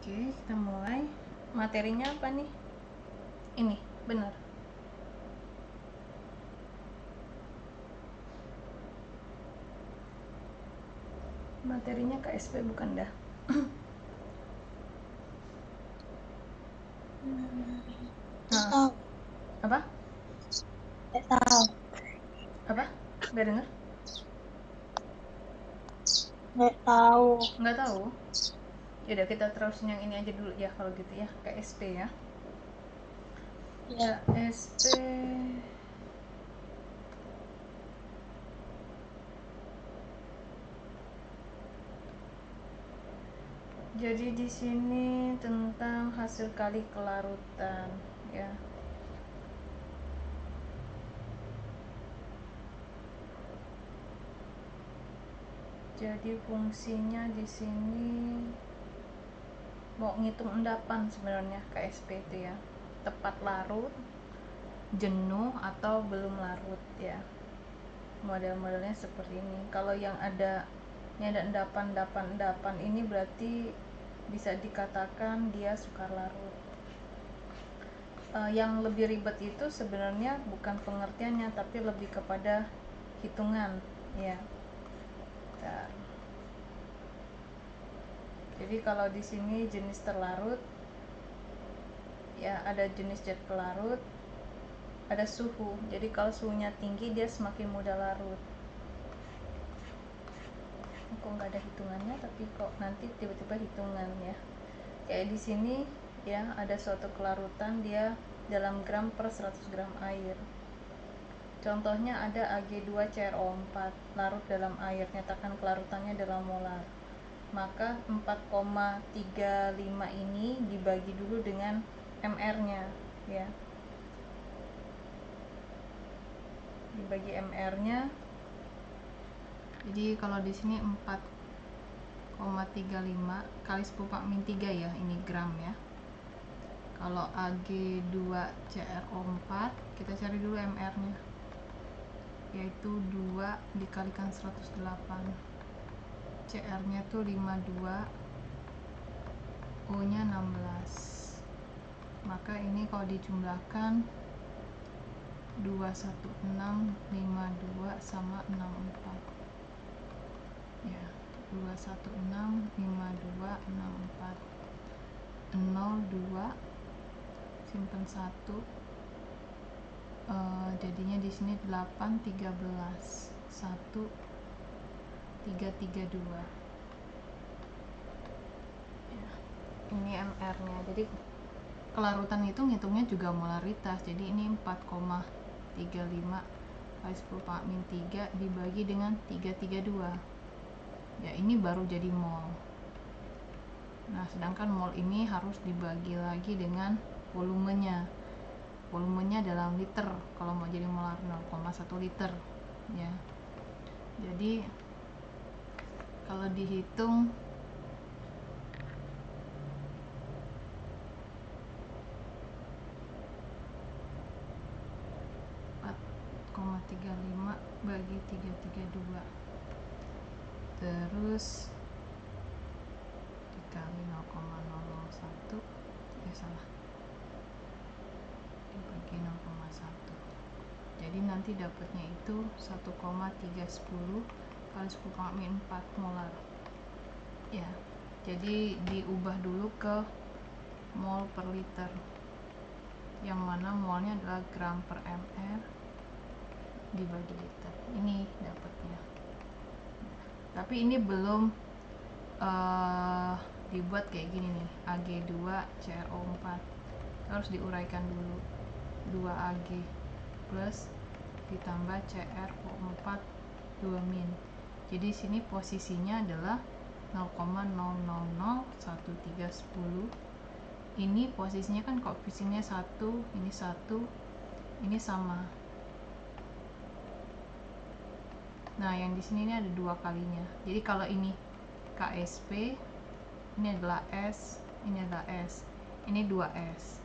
Oke, kita mulai. Materinya apa nih? Ini, benar. Materinya KSP bukan dah. Nah, Tahu, apa? nggak tahu, Apa? Gak denger? nggak tahu. Nggak tahu. Yaudah, kita terusin yang ini aja dulu ya kalau gitu ya. KSP ya. Ya, KSP. Jadi di sini tentang hasil kali kelarutan ya. Jadi fungsinya di sini mau ngitung endapan sebenarnya KSP itu ya. Tepat larut, jenuh atau belum larut ya. Model-modelnya seperti ini. Kalau yang ada endapan ini berarti bisa dikatakan dia sukar larut. Yang lebih ribet itu sebenarnya bukan pengertiannya tapi lebih kepada hitungan ya. Bentar. Jadi kalau di sini jenis terlarut ya, ada jenis zat pelarut, ada suhu. Jadi kalau suhunya tinggi dia semakin mudah larut. Kok nggak ada hitungannya, tapi kok nanti tiba-tiba hitungan ya. Kayak di sini ya, ada suatu kelarutan dia dalam gram per 100 gram air. Contohnya ada Ag2CrO4 larut dalam air, nyatakan kelarutannya dalam molar. Maka 4,35 ini dibagi dulu dengan MR-nya ya. Dibagi MR-nya. Jadi kalau di sini 4,35 kali 10⁻³ ya, ini gram ya. Kalau Ag2CrO4 kita cari dulu MR-nya, yaitu 2 dikalikan 108. CR-nya tuh 52, O-nya 16. Maka ini kalau dijumlahkan 21652 sama 64 ya. 21652 64 02, simpen 1, jadinya di sini 8 13 1 332 ya. Ini MR-nya. Jadi kelarutan itu ngitungnya juga molaritas. Jadi ini 4,35 kali 10⁻³ dibagi dengan 332 ya, ini baru jadi mol. Nah, sedangkan mol ini harus dibagi lagi dengan volumenya. Volumenya dalam liter kalau mau jadi molar, 0,1 liter ya. Jadi kalau dihitung bagi 332 terus dikali 0,001 dibagi 0,1, jadi nanti dapatnya itu 1,310 kali 10⁻⁴ molar ya. Jadi diubah dulu ke mol per liter, yang mana molnya adalah gram per mr dibagi liter. Ini dapatnya. Tapi ini belum dibuat kayak gini nih, Ag2CrO4 harus diuraikan dulu. 2Ag plus ditambah CrO4 2-. Jadi sini posisinya adalah 0,001310. Ini posisinya kan koefisiennya 1, ini 1, ini sama. Nah, yang di sini ini ada 2 kalinya. Jadi kalau ini KSP, ini adalah S, ini adalah S, ini 2S.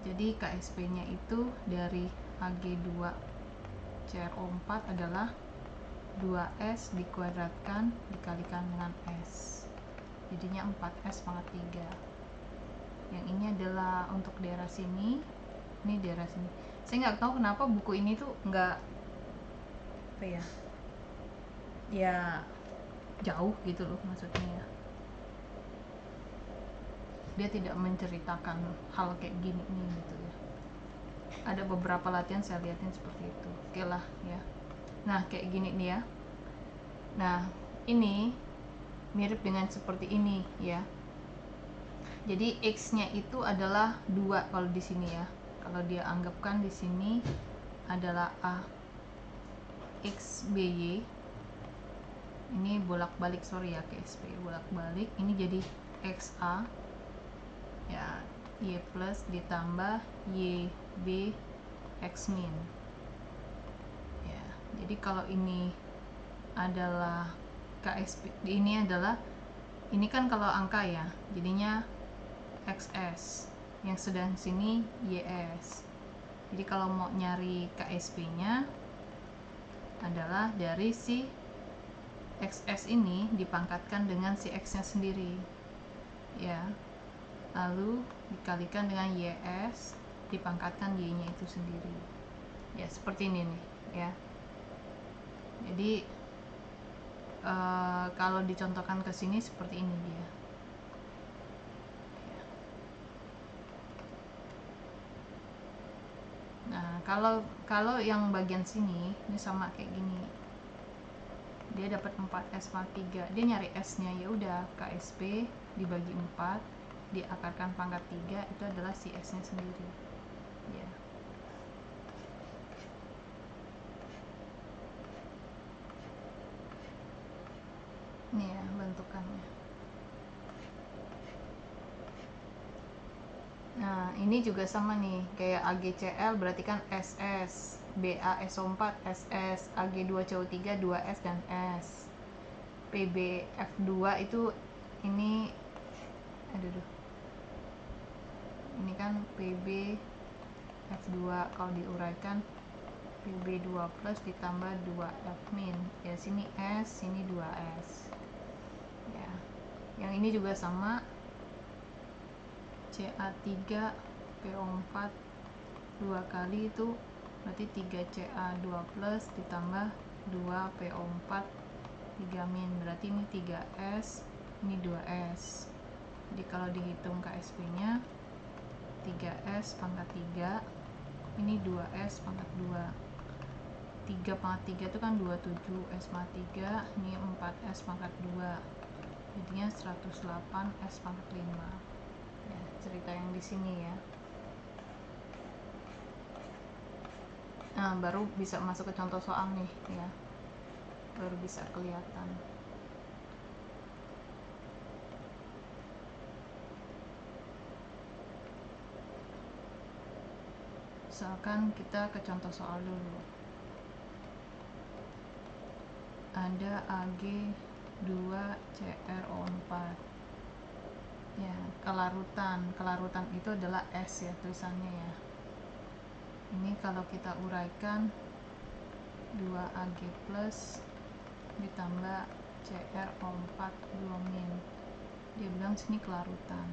Jadi KSP-nya itu dari Ag2CrO4 adalah 2S dikuadratkan dikalikan dengan S. jadinya 4S pangkat 3. Yang ini adalah untuk daerah sini, ini daerah sini. Saya nggak tahu kenapa buku ini tuh nggak apa ya, ya jauh gitu loh maksudnya ya. Dia tidak menceritakan hal kayak gini nih gitu ya. Ada beberapa latihan saya liatin seperti itu. Oke lah ya. Nah kayak gini nih ya. Nah ini mirip dengan seperti ini ya. Jadi x-nya itu adalah 2 kalau di sini ya. Kalau dia anggapkan di sini adalah a x by. Ini bolak-balik, sorry ya, KSP bolak-balik. Ini jadi xa ya, y plus ditambah yb x min ya. Jadi kalau ini adalah KSP, ini adalah, ini kan kalau angka ya, jadinya XS, yang sedang sini YS. Jadi kalau mau nyari KSP nya adalah dari si XS ini dipangkatkan dengan si X nya sendiri ya, lalu dikalikan dengan YS dipangkatkan Y nya itu sendiri ya, seperti ini nih ya. Jadi kalau dicontohkan ke sini seperti ini dia. Nah, kalau yang bagian sini ini sama kayak gini. Dia dapat 4S pangkat 3. Dia nyari S-nya, ya udah KSP dibagi 4 diakarkan pangkat 3 itu adalah si S-nya sendiri. Ya. Ini ya bentukannya. Nah, ini juga sama nih, kayak AGCL berarti kan SS, BA SO4 SS, AG2 CO3 2S dan S. PBF2 itu ini ini kan PB F2, kalau diuraikan PB2 plus ditambah 2F min ya, sini S, sini 2S ya. Yang ini juga sama, CA3 PO4 2 kali itu berarti 3CA2 plus ditambah 2 PO4 3 min, berarti ini 3S, ini 2S. Jadi kalau dihitung KSP nya 3S pangkat 3, ini 2S pangkat 2. 3 pangkat 3 itu kan 27, S pangkat 3, ini 4S pangkat 2, jadinya 108 S pangkat 5 ya, cerita yang di sini ya. Nah, baru bisa masuk ke contoh soal nih ya, baru bisa kelihatan. Misalkan kita ke contoh soal dulu. Ada AG2 CRO4 ya, kelarutan itu adalah S ya tulisannya ya. Ini kalau kita uraikan 2AG plus ditambah CRO4 2 min, dia bilang sini kelarutan.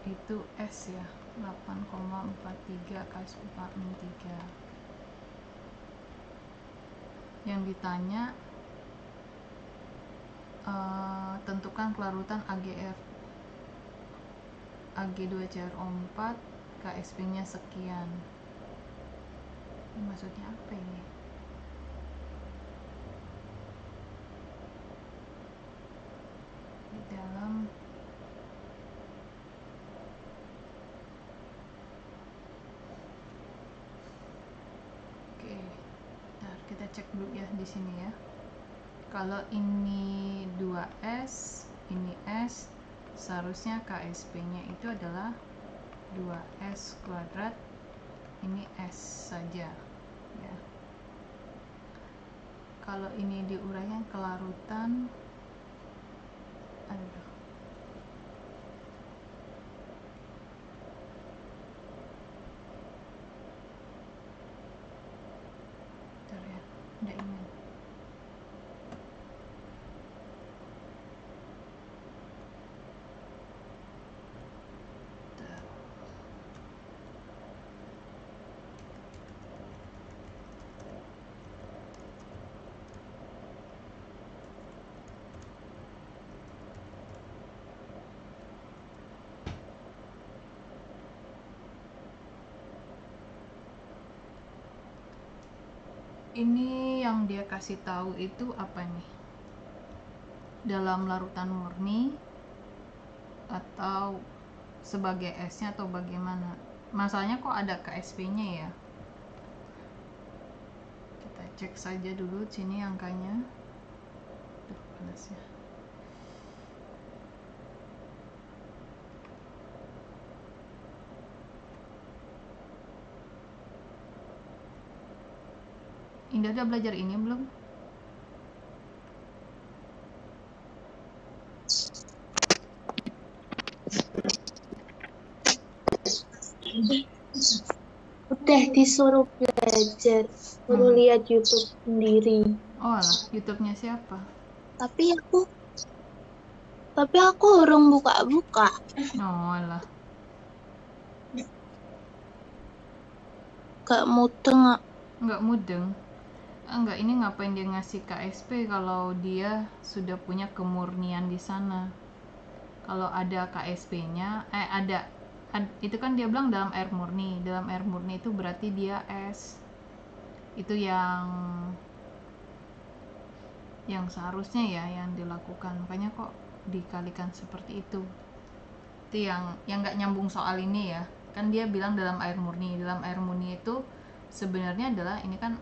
Itu S ya, 8,43 KSP 4 min 3. Yang ditanya tentukan kelarutan AGF AG2 CRO4 KSP nya sekian. Ini maksudnya apa ini? Di dalam kita cek dulu ya di sini ya. Kalau ini 2S, ini S, seharusnya KSP-nya itu adalah 2S kuadrat, ini S saja ya. Kalau ini diuraikan kelarutan, udah email. Ini yang dia kasih tahu itu apa nih? Dalam larutan murni atau sebagai esnya atau bagaimana? Masalahnya kok ada KSP-nya ya? Kita cek saja dulu sini angkanya. Duh, panas ya. Indah udah belajar ini belum? Udah disuruh belajar, suruh lihat YouTube sendiri. Oh alah, YouTube-nya siapa? Tapi aku urung buka-buka. Oh alah. Gak mudeng. Nggak mudeng. Enggak, ini ngapain dia ngasih KSP kalau dia sudah punya kemurnian di sana. Kalau ada KSP-nya, itu kan dia bilang dalam air murni. Dalam air murni itu berarti dia es. Itu yang seharusnya ya yang dilakukan. Makanya kok dikalikan seperti itu. Itu yang nggak nyambung soal ini ya. Kan dia bilang dalam air murni. Dalam air murni itu sebenarnya adalah ini kan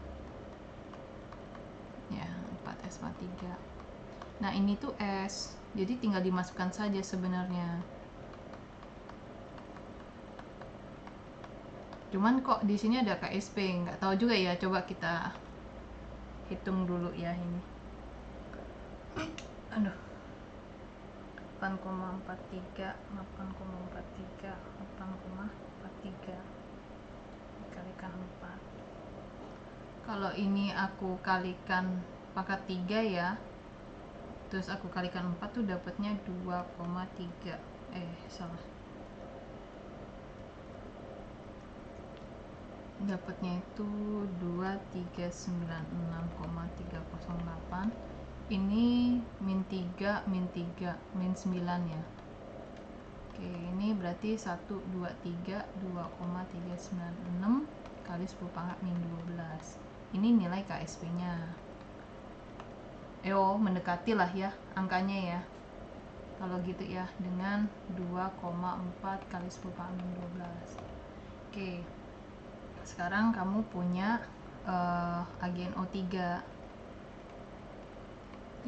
ya 4S43. Nah ini tuh es, jadi tinggal dimasukkan saja sebenarnya. Cuman kok di sini ada KSP, nggak tahu juga ya. Coba kita hitung dulu ya ini. Aduh, 8,43 dikalikan 4. Kalau ini aku kalikan pangkat 3 ya, terus aku kalikan 4 tuh dapatnya 2,3. Salah. Dapatnya itu 2396,308. Ini min 3 min 9 ya. Oke, ini berarti 123 2,396 kali 10 pangkat min 12. Ini nilai KSP-nya. Mendekati lah ya angkanya ya. Kalau gitu ya, dengan 2,4 kali 10 pangkat min 12. Oke. Sekarang kamu punya AgNO3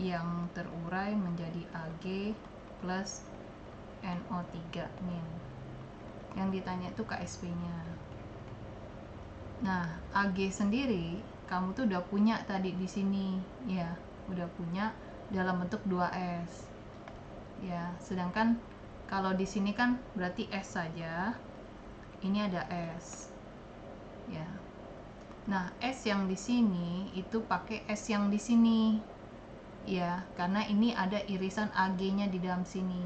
yang terurai menjadi Ag plus NO3 min. Yang ditanya itu KSP-nya. Nah, Ag sendiri kamu tuh udah punya tadi di sini ya, udah punya dalam bentuk 2S. Ya, sedangkan kalau di sini kan berarti S saja. Ini ada S. Ya. Nah, S yang di sini itu pakai S yang di sini. Ya, karena ini ada irisan Ag-nya di dalam sini.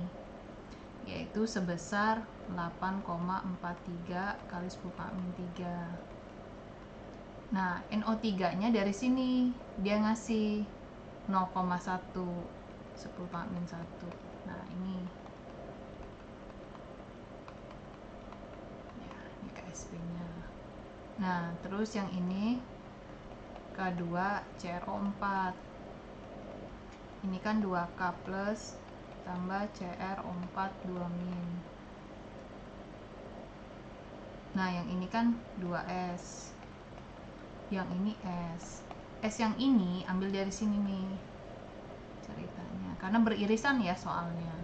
Yaitu sebesar 8,43 kali 10 pangkat min 3. Nah, NO3-nya dari sini dia ngasih 0,1 10 pangkat min 1. Nah, ini ya, ini KSP-nya. Nah, terus yang ini K2 CrO4. Ini kan 2K plus tambah CrO4 2 min. Nah, yang ini kan 2S. Yang ini S. S yang ini ambil dari sini nih ceritanya. Karena beririsan ya soalnya.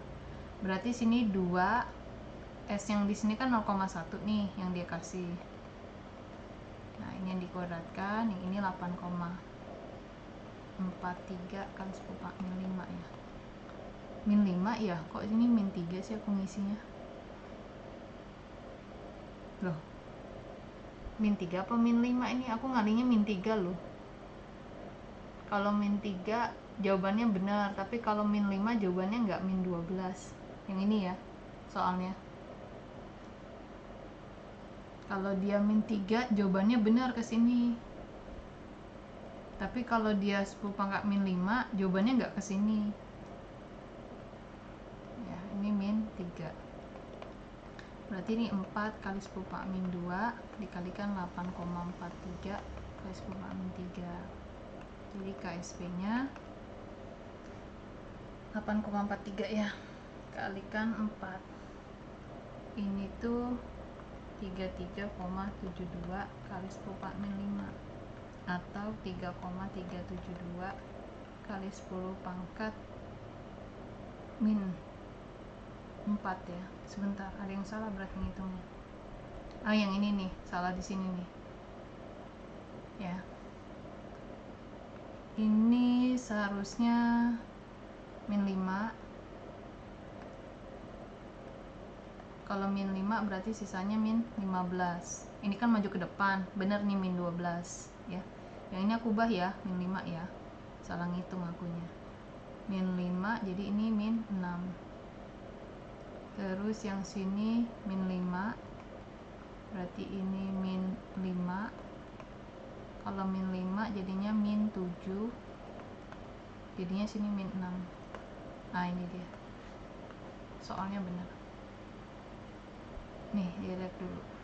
Berarti sini 2 S yang di sini kan 0,1 nih yang dia kasih. Nah, ini yang dikuadratkan, yang ini 8,43 kan 10 min 5 ya. Min 5 ya, kok ini min 3 sih aku ngisinya. Loh, min 3 apa min 5 ini? Aku ngalinya min 3 loh. Kalau min 3 jawabannya benar, tapi kalau min 5 jawabannya nggak min 12. Yang ini ya soalnya. Kalau dia min 3 jawabannya benar ke sini. Tapi kalau dia 10 pangkat min 5 jawabannya nggak ke sini. Ya, ini min 3. Berarti ini 4 kali 10 pangkat min 2 dikalikan 8,43 kali 10 pangkat min 3. Jadi KSP-nya 8,43 ya, kalikan 4. Ini tuh 33,72 kali 10 pangkat min 5 atau 3,372 kali 10 pangkat min 4 ya. Sebentar, ada yang salah berarti ngitungnya. Yang ini nih, salah di sini nih. Ya. Ini seharusnya min 5. Kalau min 5 berarti sisanya min 15. Ini kan maju ke depan, bener nih min 12 ya. Yang ini aku ubah ya, min 5 ya. Salah ngitung akunya. Min 5 jadi ini min 6. Terus yang sini min 5. Berarti ini min 5. Kalau min 5 jadinya min 7. Jadinya sini min 6. Nah, ini dia. Soalnya benar. Nih, dilihat dulu.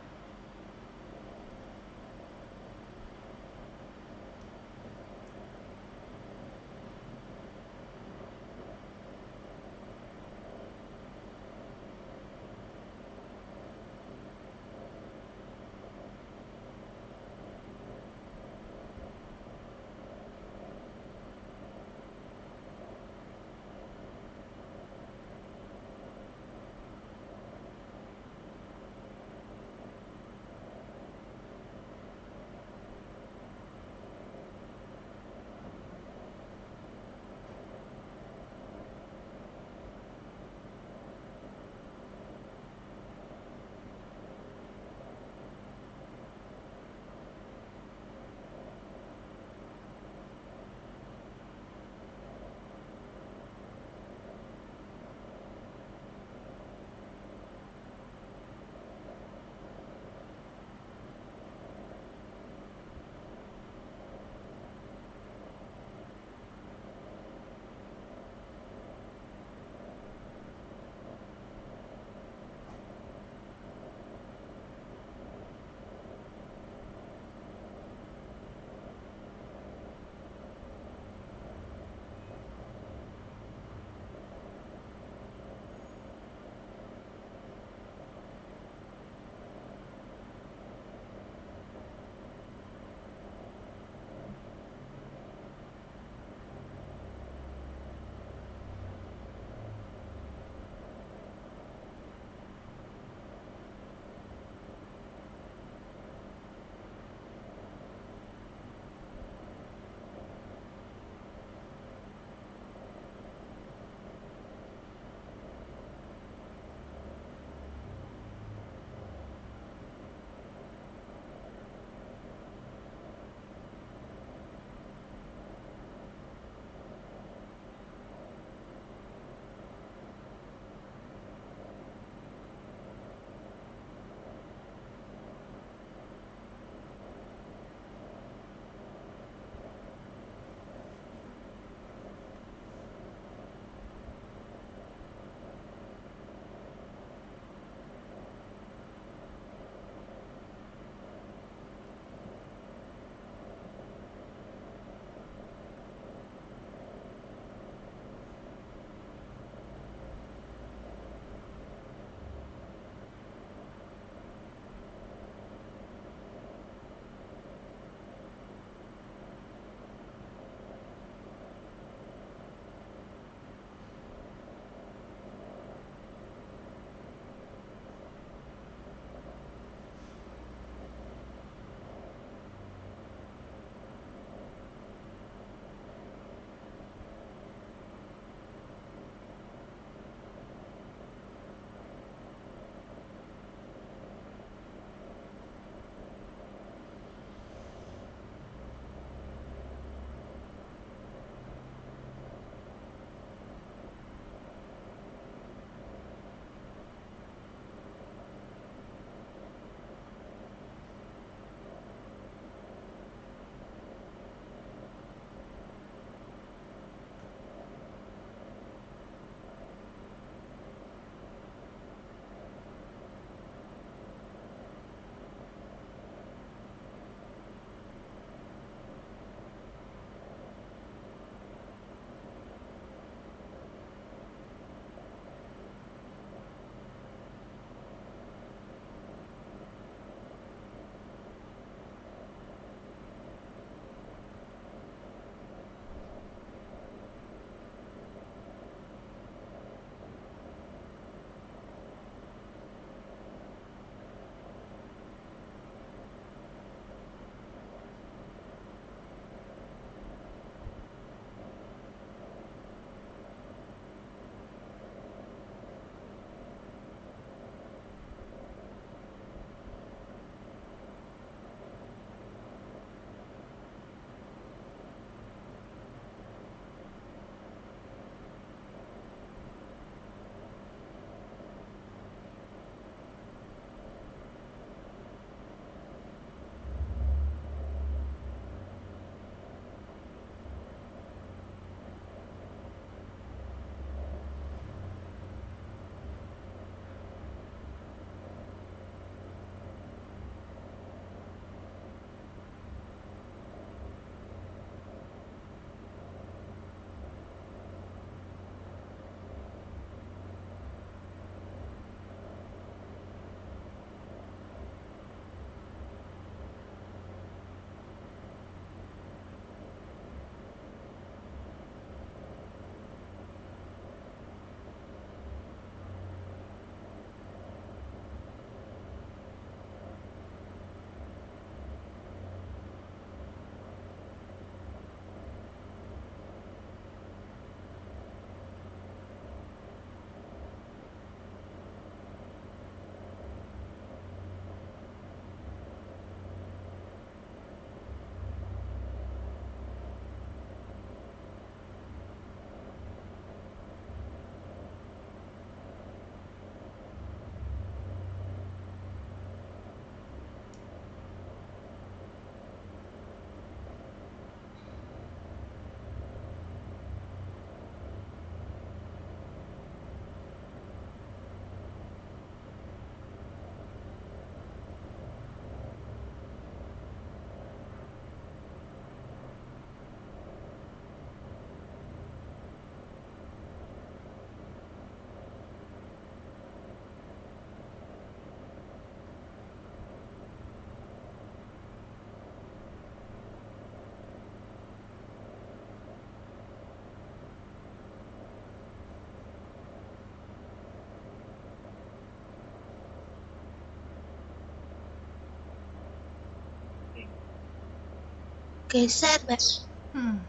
Geser, Mbak. Hmm.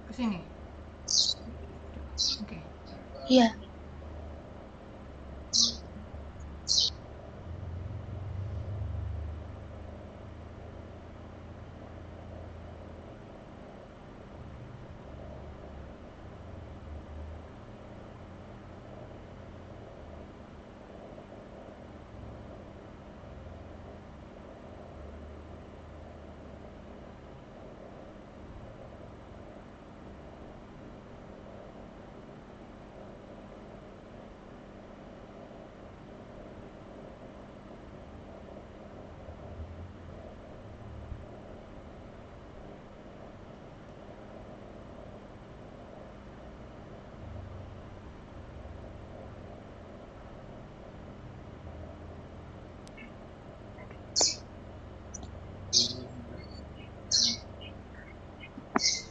Ke sini. Oke. Iya.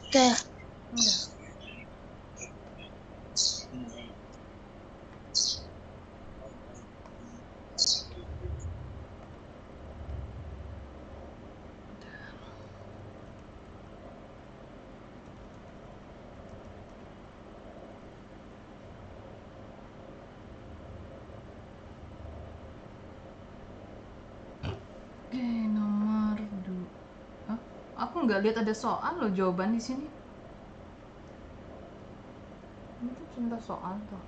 Udah. Udah. Oke, nomor 2. Hah? Aku nggak lihat ada soal loh jawaban di sini. Ini tuh cinta soal tuh.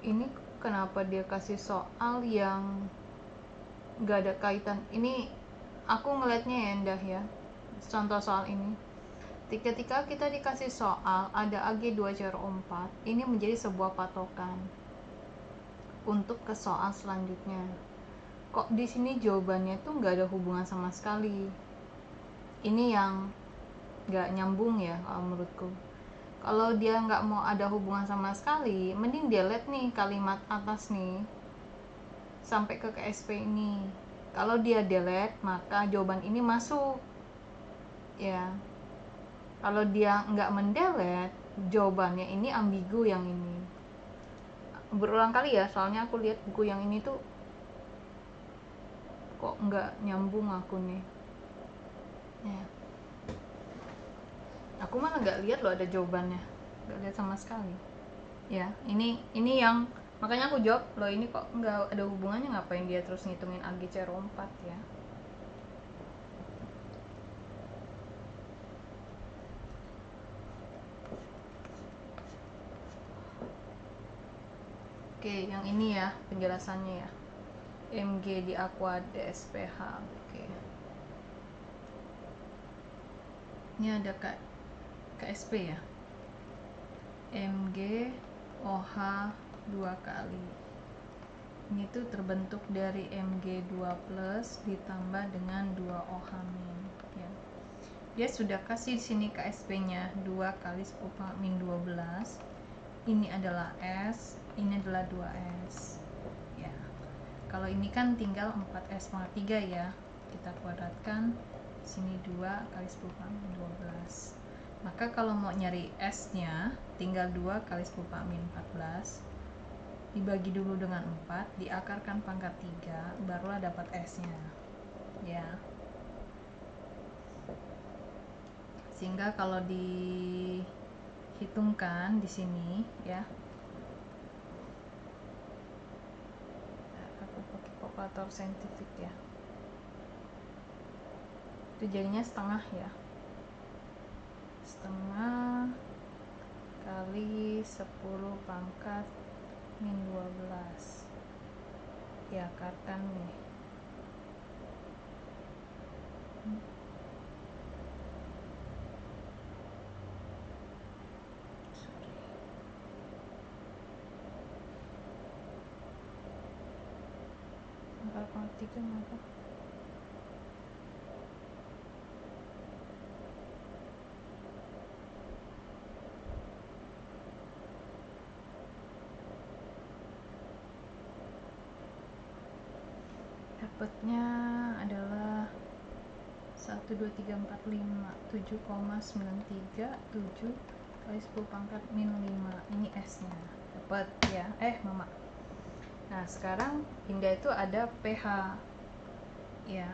Ini kenapa dia kasih soal yang nggak ada kaitan? Ini aku ngelihatnya ya, Endah ya. Contoh soal ini. Ketika kita dikasih soal ada AG 2/4, ini menjadi sebuah patokan untuk ke soal selanjutnya. Kok di sini jawabannya tuh nggak ada hubungan sama sekali? Ini yang nggak nyambung ya kalau menurutku. Kalau dia nggak mau ada hubungan sama sekali, mending delete nih kalimat atas nih sampai ke KSP ini. Kalau dia delete, maka jawaban ini masuk ya. Kalau dia nggak mendelete, jawabannya ini ambigu yang ini. Berulang kali ya, soalnya aku lihat buku yang ini tuh kok nggak nyambung aku nih ya. Aku malah nggak lihat loh ada jawabannya, nggak lihat sama sekali ya. Ini yang makanya aku jawab loh, ini kok nggak ada hubungannya, ngapain dia terus ngitungin AG/4 ya. Oke, yang ini ya penjelasannya ya. MG di Aqua DSPH. Oke. Ini ada KSP ya. MG OH 2 kali. Ini tuh terbentuk dari Mg2 plus ditambah dengan 2 OH min ya. Dia sudah kasih di sini KSP-nya 2 kali 10⁻12. Ini adalah S, ini adalah 2S ya. Kalau ini kan tinggal 4S/3 ya, kita kuadratkan sini 2 kali 10⁻12. Maka kalau mau nyari S nya tinggal 2 kali 10⁻14 dibagi dulu dengan 4, diakarkan pangkat 3, barulah dapat S nya ya. Sehingga kalau dihitungkan di sini ya, aku pakai kalkulator saintifik ya, itu jadinya setengah ya, setengah kali 10 pangkat min 12 diakarkan nih. Angka pangkat 3 maka dapatnya adalah 1, 2, 3, 4, 5 7,937 kali 10 pangkat min 5. Ini S nya dapat ya, mama. Nah sekarang Indah itu ada pH ya,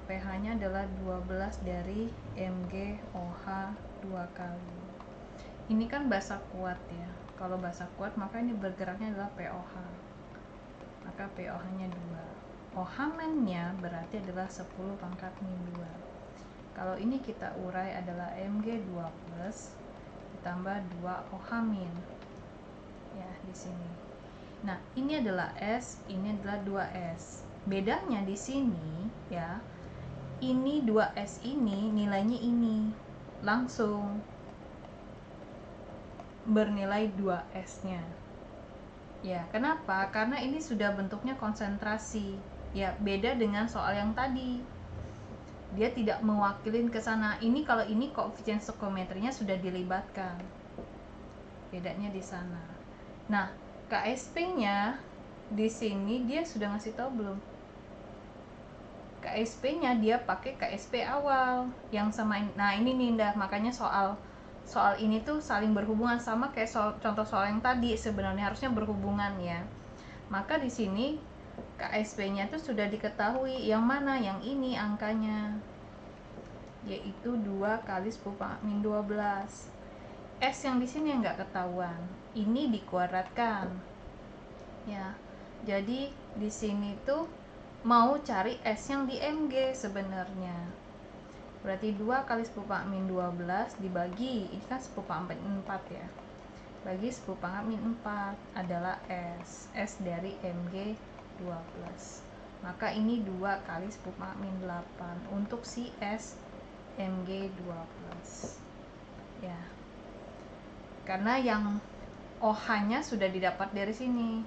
pH nya adalah 12 dari MgOH 2 kali. Ini kan basa kuat ya, kalau basa kuat maka ini bergeraknya adalah POH, maka POH nya 2, OH-nya berarti adalah 10 pangkat min 2. Kalau ini kita urai adalah Mg2 plus ditambah 2 OH min ya di sini. Nah, ini adalah S, ini adalah 2S. Bedanya di sini ya, ini 2S ini nilainya ini langsung bernilai 2S-nya. Ya, kenapa? Karena ini sudah bentuknya konsentrasi. Ya, beda dengan soal yang tadi. Dia tidak mewakilin ke sana. Ini kalau ini koefisien stoichiometrinya sudah dilibatkan. Bedanya di sana. Nah, KSP-nya di sini dia sudah ngasih tahu belum? KSP-nya dia pakai KSP awal yang sama. Nah, ini nih Indah, makanya soal ini tuh saling berhubungan, sama kayak contoh soal yang tadi, sebenarnya harusnya berhubungan ya. Maka di sini KSP-nya tuh sudah diketahui, yang mana? Yang ini angkanya, yaitu 2 kali 10 pangkat min 12. S yang di sini nggak ketahuan, ini dikuadratkan ya. Jadi di sini tuh mau cari S yang di Mg sebenarnya. Berarti 2 kali 10 pangkat min 12 dibagi, ini kan 10 pangkat min 4 ya, bagi 10 pangkat min 4 adalah S. S dari Mg 12. Maka ini 2 kali 10 pangkat min 8 untuk si S Mg 12 ya. Karena yang OH-nya sudah didapat dari sini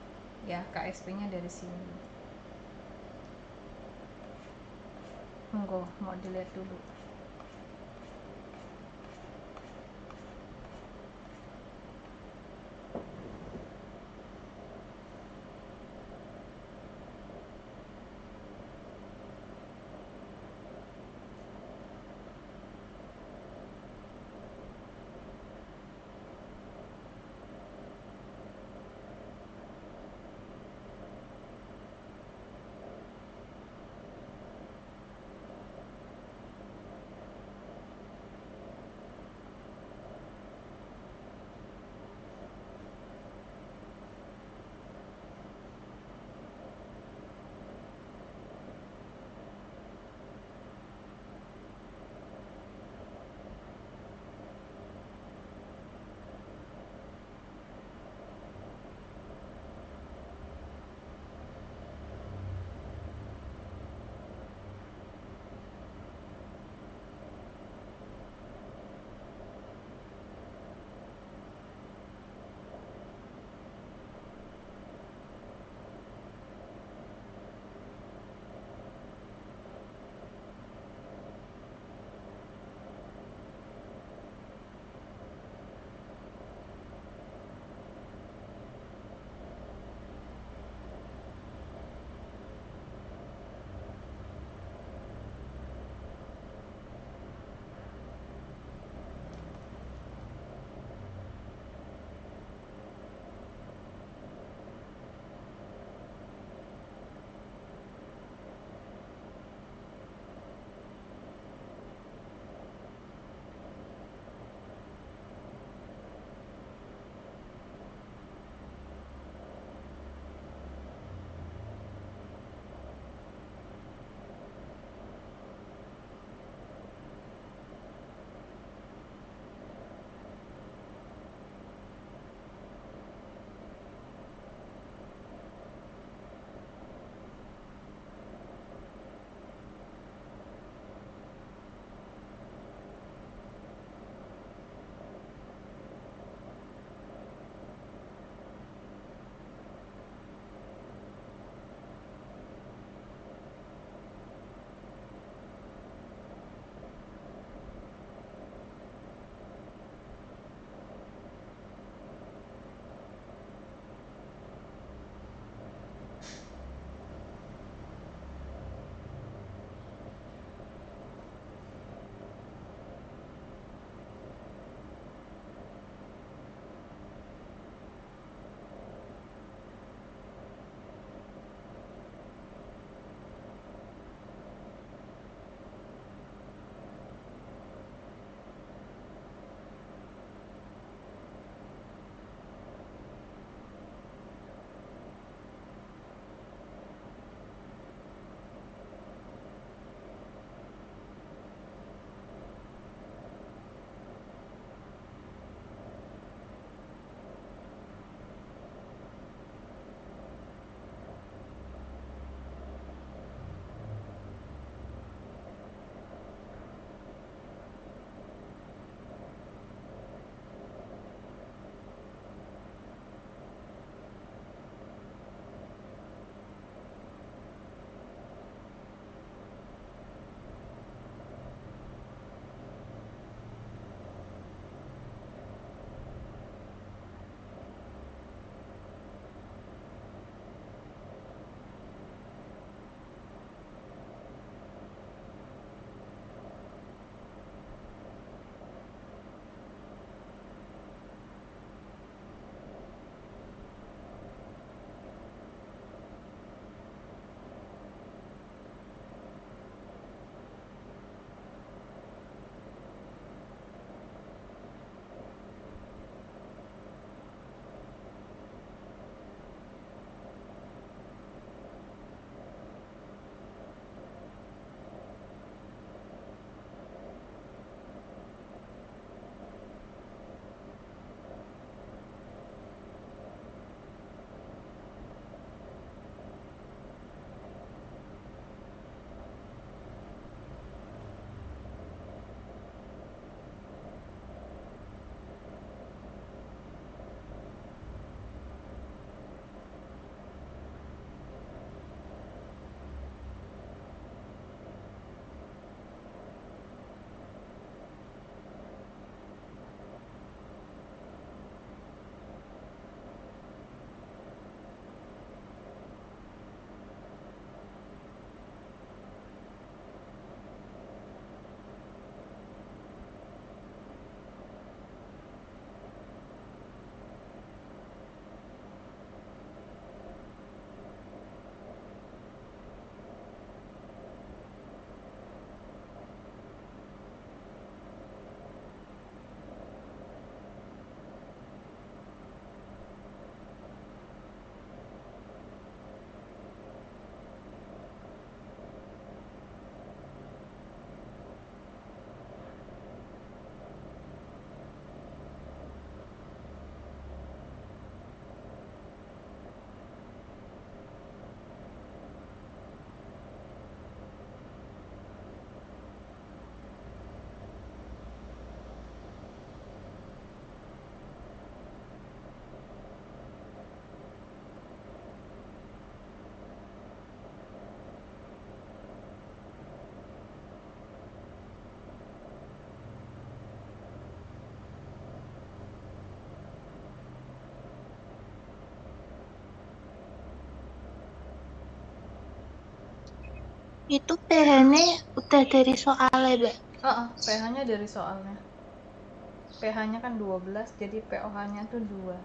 ya, KSP-nya dari sini. Monggo, mau dilihat dulu. Itu pH-nya udah dari soalnya, Mbak. pH-nya dari soalnya. pH-nya kan 12, jadi pOH-nya tuh 2.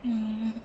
Hmm.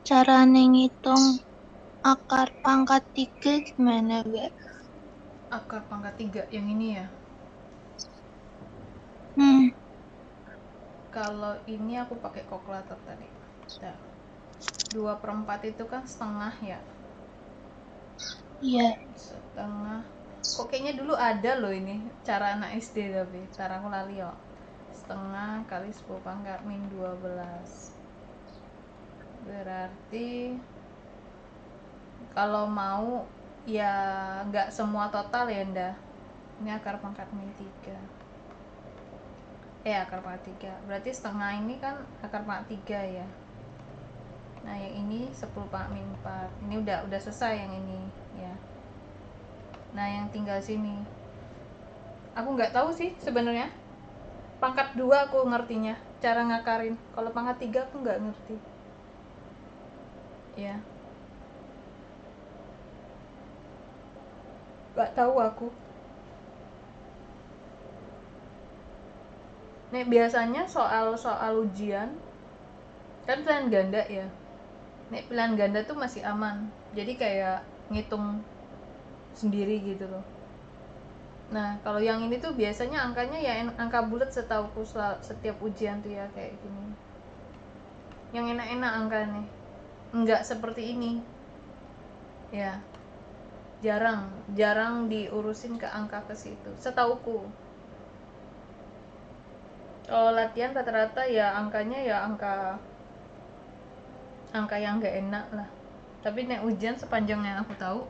Cara ngitung akar pangkat 3 gimana, Mbak? Akar pangkat 3 yang ini ya. Kalau ini aku pakai kalkulator tadi. Nah, 2/4 itu kan setengah ya. Iya. Setengah. Kok kayaknya dulu ada loh ini cara anak SD, tapi cara aku lali ya. Setengah kali 10 pangkat min 12. Berarti kalau mau ya nggak semua total ya ndah. Ini akar pangkat min 3. Akar pangkat 3. Berarti setengah ini kan akar pangkat 3 ya. Nah, yang ini 10 pangkat min 4. Ini udah selesai yang ini ya. Nah, yang tinggal sini. Aku nggak tahu sih sebenarnya. Pangkat 2 aku ngertinya, cara ngakarin. Kalau pangkat 3 aku nggak ngerti. Ya. Nggak tahu aku. Nih, biasanya soal-soal ujian kan pilihan ganda ya. Nih, pilihan ganda tuh masih aman. Jadi kayak ngitung sendiri gitu loh. Nah, kalau yang ini tuh biasanya angkanya ya angka bulat setauku setiap ujian tuh ya kayak gini. Yang enak-enak angkanya. Enggak seperti ini. Ya. Jarang diurusin ke angka ke situ. Setauku. Kalau latihan rata-rata ya angkanya ya angka yang enggak enak lah. Tapi nek ujian sepanjang yang aku tahu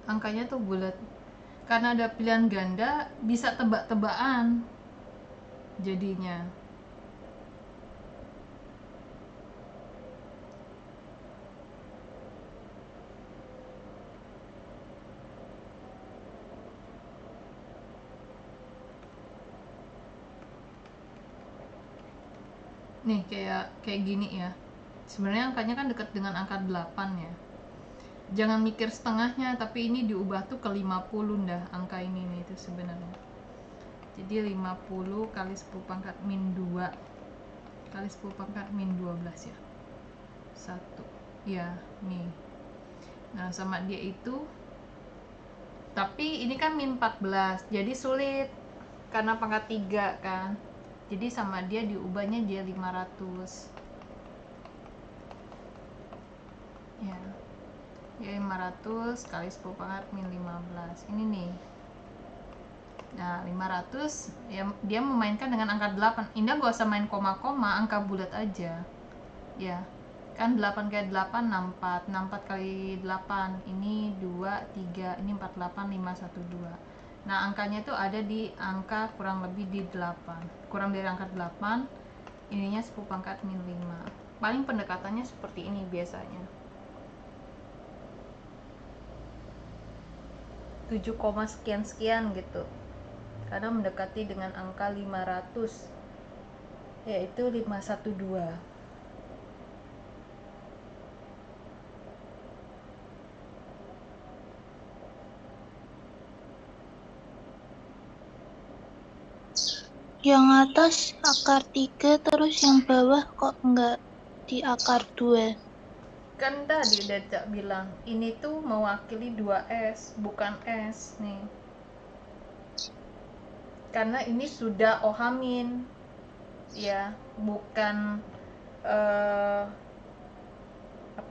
angkanya tuh bulat. Karena ada pilihan ganda bisa tebak-tebakan jadinya. Nih kayak gini ya. Sebenarnya angkanya kan dekat dengan angka 8 ya. Jangan mikir setengahnya, tapi ini diubah tuh ke 50 dah angka ini nih itu sebenarnya. Jadi 50 kali 10 pangkat min 2 kali 10 pangkat min 12 ya. 1. Ya, nih. Nah, sama dia itu tapi ini kan min 14. Jadi sulit karena pangkat 3 kan. Jadi sama dia diubahnya dia 500. Ya. Ya 500 kali 10 pangkat min 15. Ini nih. Nah, 500 ya dia memainkan dengan angka 8. Indah gak usah main koma-koma, angka bulat aja. Ya. Kan 8 kali 8 64. 64 kali 8 ini 2 3, ini 48 5 1 2. Nah, angkanya itu ada di angka kurang lebih di 8. Kurang dari angka 8. Ininya 10 pangkat min 5. Paling pendekatannya seperti ini biasanya. 7, sekian gitu. Karena mendekati dengan angka 500 yaitu 512. Yang atas akar 3, terus yang bawah kok nggak di akar 2? Kan tadi udah Cak bilang ini tuh mewakili 2S bukan S nih, karena ini sudah ohamin ya, bukan apa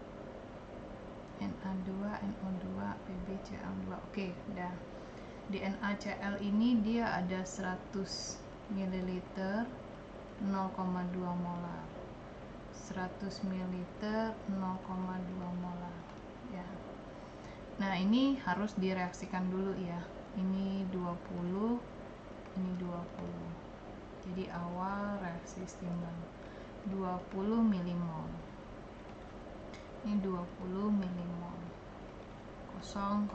Na2, NO2, PbCl2. Oke, udah. Di NaCl ini dia ada 100 ml 0,2 molar. 100 ml 0,2 molar ya. Nah, ini harus direaksikan dulu ya. Ini 20, ini 20. Jadi awal reaksi setimbang 20 milimol. Ini 20 milimol. Kosong.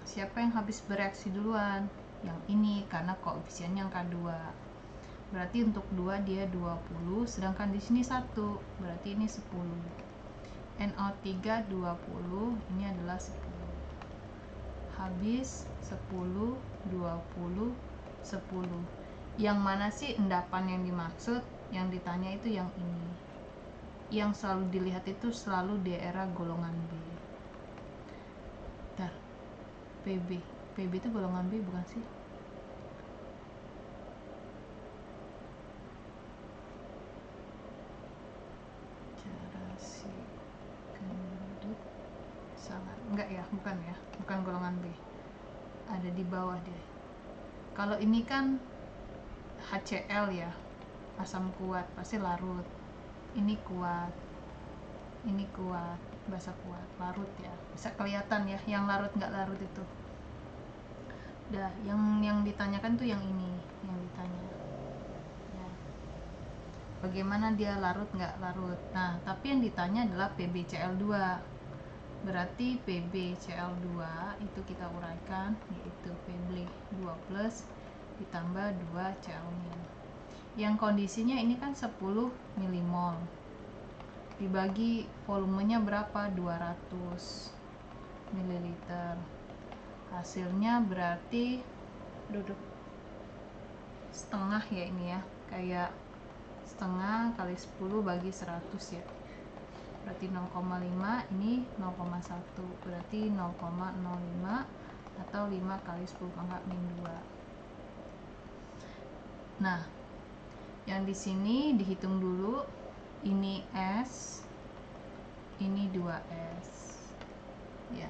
Siapa yang habis bereaksi duluan? Yang ini, karena koefisiennya angka 2. Berarti untuk 2 dia 20, sedangkan di sini 1, berarti ini 10. NO3 20, ini adalah 10. Habis 10, 20, 10. Yang mana sih endapan yang dimaksud? Yang ditanya itu yang ini. Yang selalu dilihat itu selalu daerah golongan B. Bentar. PB itu golongan B bukan sih? Carasi kendut salah. Enggak ya, bukan golongan B. Ada di bawah deh. Kalau ini kan HCl ya, asam kuat, pasti larut. Ini kuat, basa kuat, larut ya, bisa kelihatan ya yang larut nggak larut itu. Dah, yang ditanyakan tuh yang ini, yang ditanya ya, bagaimana dia larut nggak larut. Nah, tapi yang ditanya adalah PbCl2. Berarti PbCl2 itu kita uraikan, yaitu Pb2 plus ditambah 2 Cl-. Yang kondisinya ini kan 10 milimol dibagi volumenya berapa? 200 ml. Hasilnya berarti setengah ya, ini ya, kayak setengah kali 10 bagi 100 ya, berarti 0,5. Ini 0,1, berarti 0,05 atau 5 kali 10 pangkat min 2. Nah, yang di sini dihitung dulu. Ini S, ini 2S ya.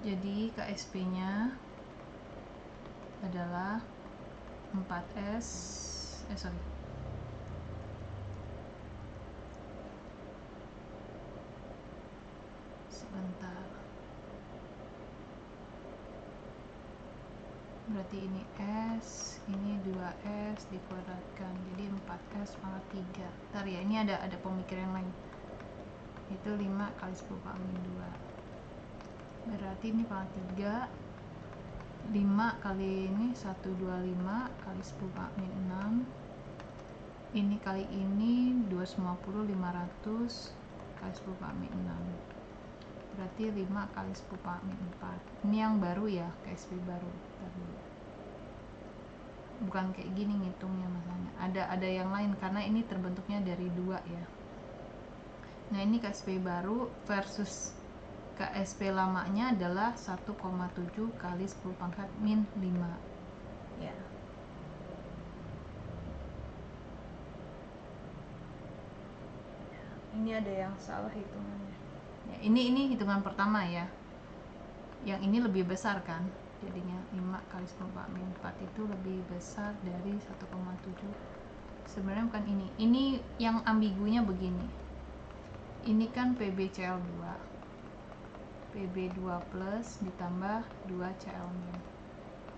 Jadi KSP nya adalah 4S, sebentar. Berarti ini S, ini 2S dikuadratkan, jadi 4S pangkat 3. Bentar ya, ini ada pemikiran lain. Itu 5 kali 10 pangkat min 2. Berarti ini pangkat 3. 5 kali ini 125 kali 10 pangkat min 6. Ini kali ini 250, 500 kali 10 pangkat min 6. Berarti 5 kali 10 pangkat min 4. Ini yang baru ya, KSP baru. Bukan kayak gini ngitungnya masanya. Ada yang lain karena ini terbentuknya dari 2 ya. Nah, ini KSP baru versus KSP lamanya adalah 1,7 kali 10 pangkat min 5 ya. Ini ada yang salah hitungannya ya. Ini hitungan pertama ya, yang ini lebih besar kan, jadinya 5 kali 10 pangkat min 4 itu lebih besar dari 1,7. Sebenarnya bukan ini yang ambigunya begini. Ini kan PbCl2, Pb2 plus ditambah 2 Cl-.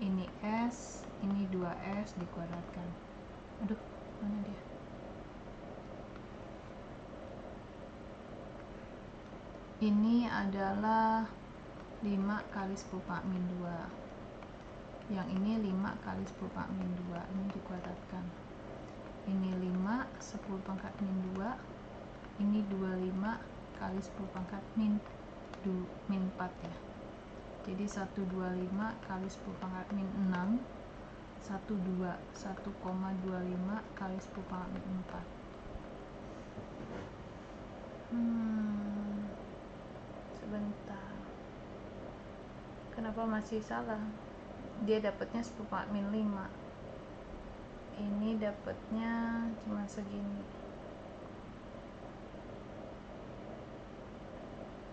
Ini S, ini 2S dikuadratkan. Aduh, mana dia? Ini adalah 5 kali 10 pangkat min 2. Yang ini 5 kali 10 pangkat min 2. Ini dikuadratkan. Ini 5 10 pangkat min 2. Ini 25 kali 10 pangkat min 4 ya. Jadi 125 kali 10 pangkat min 6. 1,25 kali 10 pangkat min 4. Sebentar. Kenapa masih salah? Dia dapatnya 10 pangkat min 5. ini dapatnya cuma segini,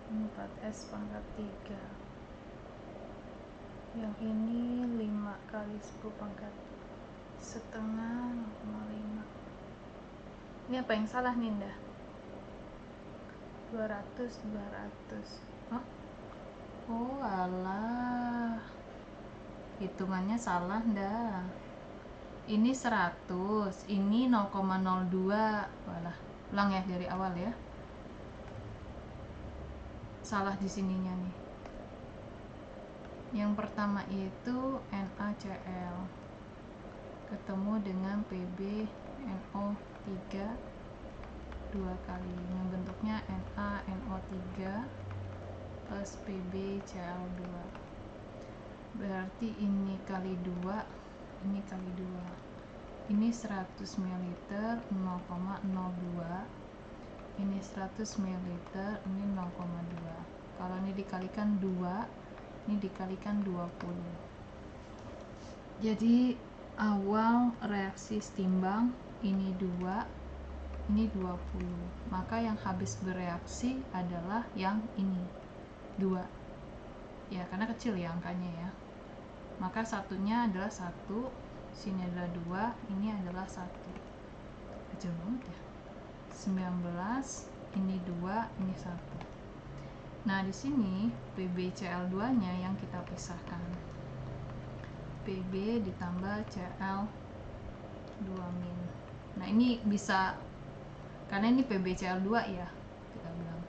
4S pangkat 3. Yang ini 5 kali 10 pangkat setengah 0,5. Ini apa yang salah nih, Indah? 200. Hah? Oh alah, hitungannya salah dah. Ini 100, ini 0,02. Walah, ulang ya dari awal ya. Salah di sininya nih. Yang pertama itu NaCl ketemu dengan PbNO3 dua kali, membentuknya NaNO3 plus PbCl2. Berarti ini kali 2, ini kali 2. Ini 100 ml 0,02. Ini 100 ml, ini 0,2. Kalau ini dikalikan 2, ini dikalikan 20. Jadi awal reaksi setimbang ini 2, ini 20. Maka yang habis bereaksi adalah yang ini 2. Ya, karena kecil ya angkanya ya. Maka satunya adalah 1, sini adalah 2, ini adalah 1. Kecil banget ya. 19, ini 2, ini 1. Nah, di sini PbCl2-nya yang kita pisahkan. Pb ditambah Cl2-. Nah, ini bisa karena ini PbCl2 ya, kita bilang.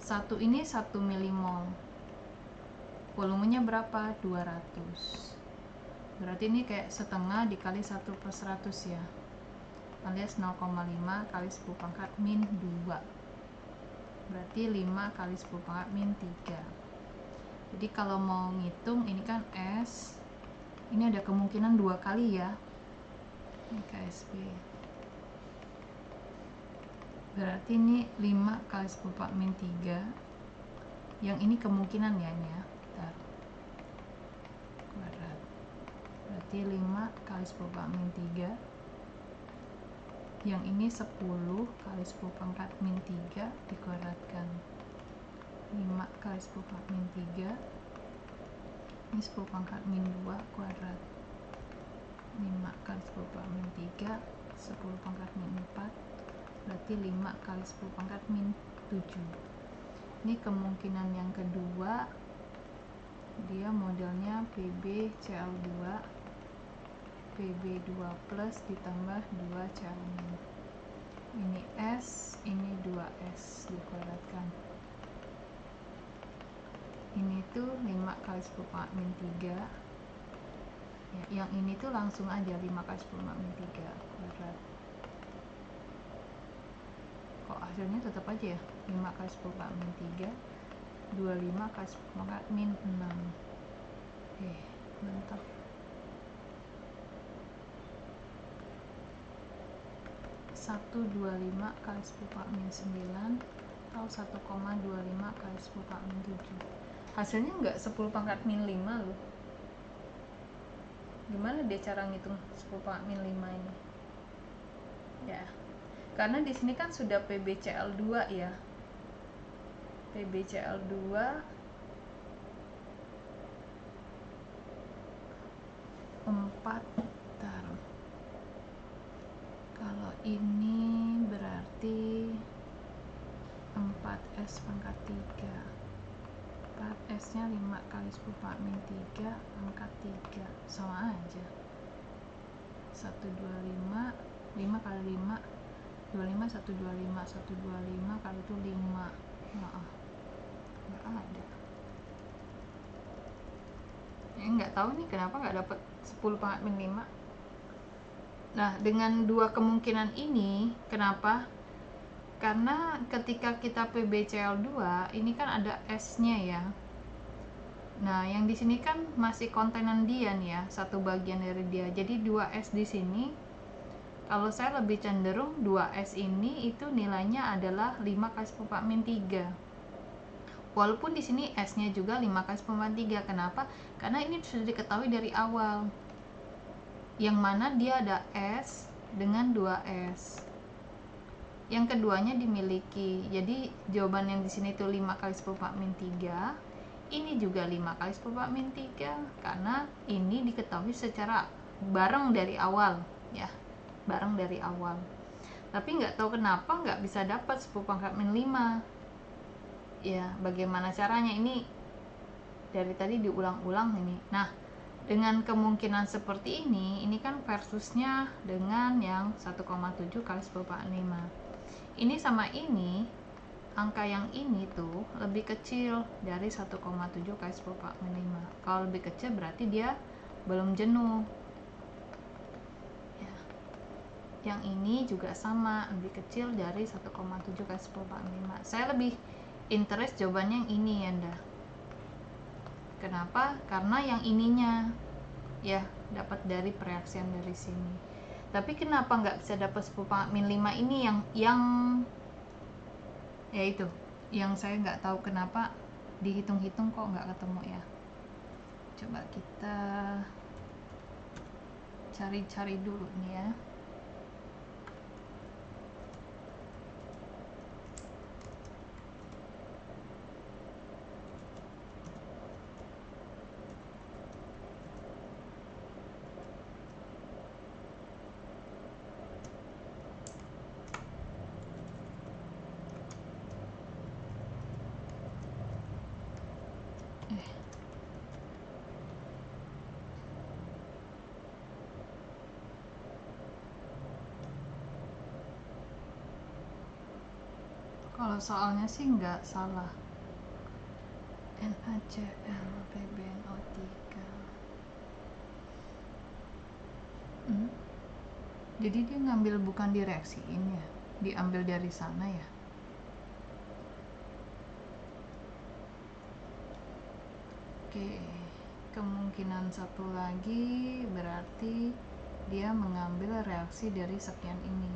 1 ini 1 milimol. Volumenya berapa? 200. Berarti ini kayak setengah dikali 1/100 ya, alias 0,5 kali 10 pangkat min 2. Berarti 5 kali 10 pangkat min 3. Jadi kalau mau ngitung ini kan S, ini ada kemungkinan 2 kali ya, ini KSB. Berarti ini 5 kali 10 pangkat min 3. Yang ini kemungkinan ya, ini ya. Bentar. Kuadrat. Berarti 5 kali 10 pangkat min 3. Yang ini 10 kali 10 pangkat min 3 dikuadratkan. 5 kali 10 pangkat min 3. Ini 10 pangkat min 2 kuadrat. 5 kali 10 pangkat min 3, 10 pangkat min 4. Berarti 5 kali 10 pangkat min 7. Ini kemungkinan yang kedua, dia modelnya PbCl2 Pb2 plus ditambah 2 Cl-. Ini S, ini 2S dikuadratkan. Ini tuh 5 kali 10 pangkat min 3 ya, yang ini tuh langsung aja 5 kali 10 pangkat min 3 kuadrat. Kok hasilnya tetap aja ya 5 kali 10 pangkat min 3, 25 kali 10 pangkat min 6. Mantap. Satu 25 kali 10 pangkat min 9 atau 1,25 kali 10 pangkat min 7. Hasilnya enggak 10 pangkat min 5 loh. Gimana dia cara ngitung 10 pangkat min 5 ini? Ya, karena di sini kan sudah PbCl2 ya. PbCl2 4. Kalau ini berarti 4S pangkat 3. 4S nya 5 kali 10 pangkat min 3 pangkat 3, sama aja. 125, 5 kali 5 25, 125, 125 kali itu 5. Maaf, nggak ada. Nggak tahu nih kenapa nggak dapat 10 pangkat min 5. Nah, dengan dua kemungkinan ini, kenapa? Karena ketika kita PbCl2 ini kan ada S-nya ya. Nah, yang di sini kan masih kontenan dia nih ya, satu bagian dari dia. Jadi 2S di sini, kalau saya lebih cenderung 2S ini itu nilainya adalah 5 kali 10 pangkat min 3. Walaupun di sini S-nya juga 5 kali 10 pangkat 3. Kenapa? Karena ini sudah diketahui dari awal. yang mana dia ada S dengan 2S. Yang keduanya dimiliki. Jadi jawaban yang di sini itu 5 kali 10 4 min 3. Ini juga 5 kali 10 4 min 3 karena ini diketahui secara bareng dari awal ya. Bareng dari awal. Tapi nggak tahu kenapa nggak bisa dapat 10 pangkat min 5. Ya, bagaimana caranya? Ini dari tadi diulang-ulang ini. Nah, dengan kemungkinan seperti ini kan versusnya dengan yang 1,7 kali 10 pangkat 5. Ini sama ini, angka yang ini tuh lebih kecil dari 1,7 kali 10 pangkat 5. Kalau lebih kecil berarti dia belum jenuh. Ya. Yang ini juga sama, lebih kecil dari 1,7 kali 10 pangkat 5. Saya lebih interest jawabannya yang ini ya, Anda. Kenapa? Karena yang ininya ya dapat dari pereaksian dari sini. Tapi kenapa nggak bisa dapat 10 pangkat min 5 ini yang ya itu yang saya nggak tahu kenapa dihitung-hitung kok nggak ketemu ya. Coba kita cari-cari dulu nih ya. Kalau soalnya sih nggak salah. NaCl PbNO3. Jadi dia ngambil bukan di reaksi ini ya, diambil dari sana ya. Oke, kemungkinan satu lagi berarti dia mengambil reaksi dari sekian ini.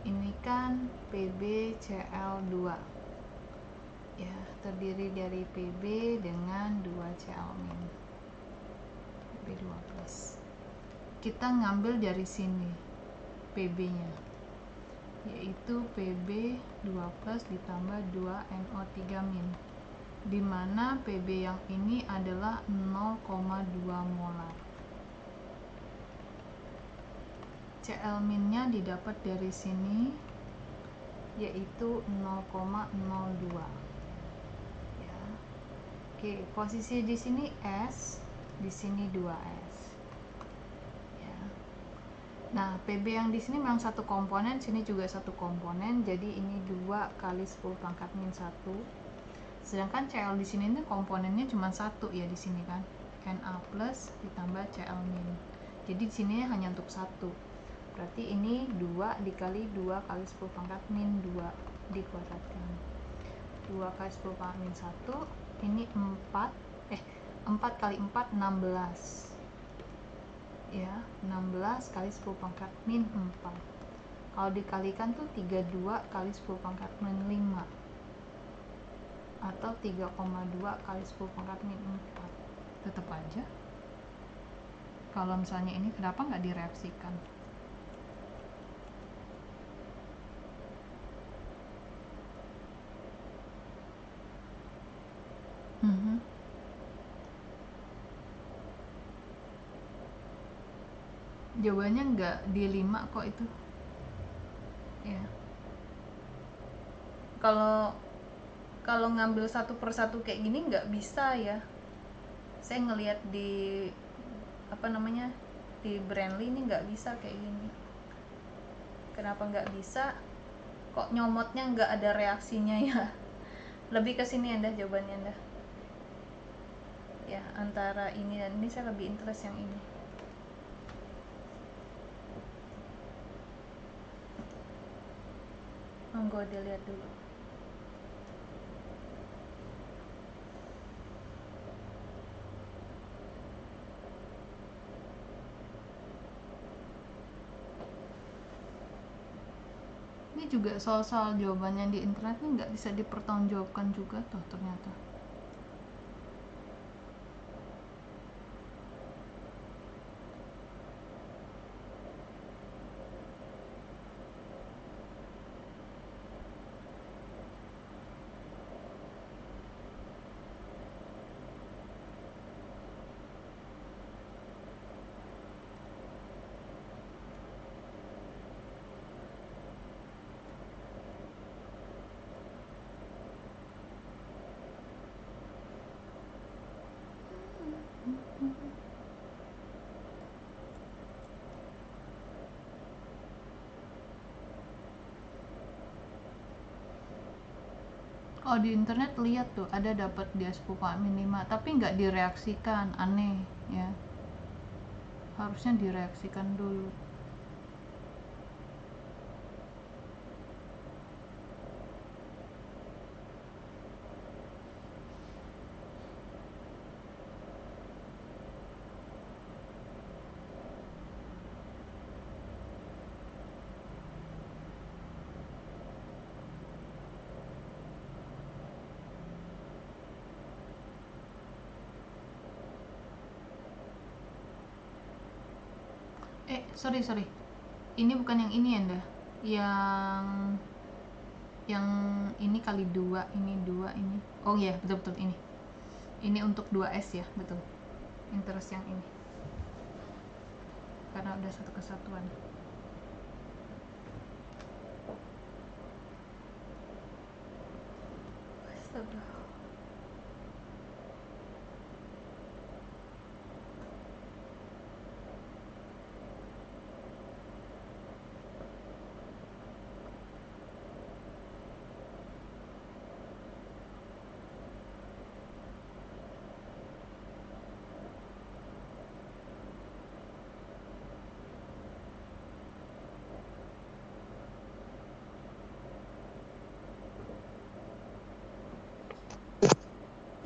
Ini kan PbCl2 ya, terdiri dari Pb dengan 2Cl-. Pb2+. Kita ngambil dari sini Pb-nya, yaitu Pb2+ ditambah 2NO3-, di mana Pb yang ini adalah 0,2 molar. Cl-nya didapat dari sini, yaitu 0,02 ya. Oke, posisi di sini S, di sini 2S ya. Nah, Pb yang di sini memang satu komponen, sini juga satu komponen, jadi ini 2 kali 10 pangkat min 1. Sedangkan Cl di sini ini komponennya cuma satu ya, di sini kan Na plus ditambah Cl min. Jadi di sini hanya untuk satu. Berarti ini 2 dikali 2 kali 10 pangkat min 2 dikuadratkan. 2 kali 10 pangkat min 1, ini 4 kali 4 16. Ya, 16 kali 10 pangkat min 4. Kalau dikalikan tuh 32 kali 10 pangkat min 5. Atau 3,2 kali 10 pangkat min 4. Tetap aja kalau misalnya ini kenapa nggak direaksikan? Jawabannya nggak di 5 kok itu ya. Kalau ngambil satu persatu kayak gini nggak bisa ya. Saya ngelihat di di Brandly ini nggak bisa kayak gini. Kenapa nggak bisa? Kok nyomotnya nggak ada reaksinya ya? Lebih ke sini Anda jawabannya Anda. Ya, antara ini dan ini saya lebih interest yang ini. Monggo dilihat dulu. Ini juga soal-soal jawabannya di internet ini nggak bisa dipertanggungjawabkan juga tuh ternyata. Oh, di internet lihat tuh ada dapat dia 10 Pak Min 5 tapi nggak direaksikan, aneh ya. Harusnya direaksikan dulu. Sorry, ini bukan yang ini Anda, yang ini kali 2, ini 2 ini. Oh iya, betul ini untuk 2S ya, betul, interest yang ini karena udah satu kesatuan. Astaga.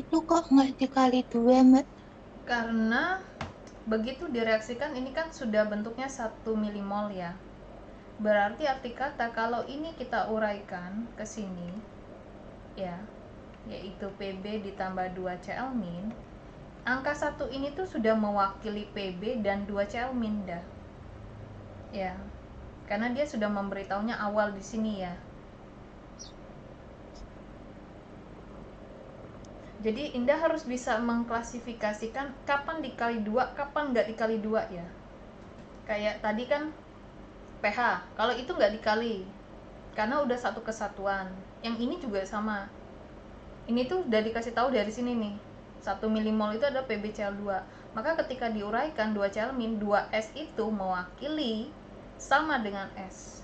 Itu kok nggak dikali 2, Mbak? Karena begitu direaksikan ini kan sudah bentuknya 1 milimol ya. Berarti arti kata kalau ini kita uraikan ke sini ya, yaitu PB ditambah 2Cl min, angka 1 ini tuh sudah mewakili PB dan 2Cl min dah. Ya. Karena dia sudah memberitahunya awal di sini ya. Jadi Indah harus bisa mengklasifikasikan kapan dikali 2, kapan nggak dikali 2 ya. Kayak tadi kan pH, kalau itu nggak dikali karena udah satu kesatuan. Yang ini juga sama. Ini tuh udah dikasih tahu dari sini nih. 1 milimol itu ada PbCl2. Maka ketika diuraikan 2Cl min, 2S itu mewakili sama dengan S.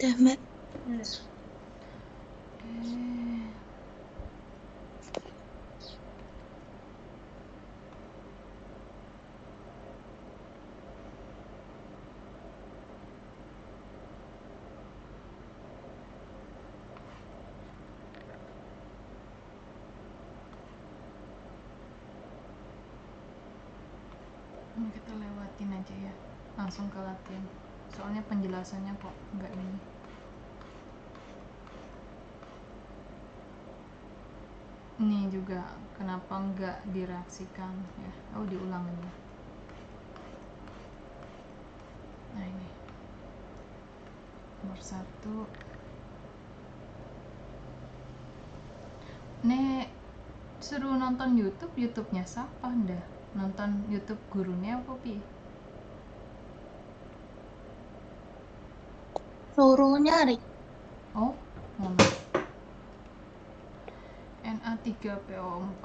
Udah, Mbak. Ini kita lewatin aja ya, langsung ke latihan. Soalnya penjelasannya kok nggak ini. Ini juga kenapa nggak direaksikan ya? Oh, diulang aja. Nah ini nomor 1. Nih Suruh nonton YouTube, YouTube-nya siapa ndah? Nonton YouTube gurunya apa pi? Suruh nyari. Oh, mana? Na3PO4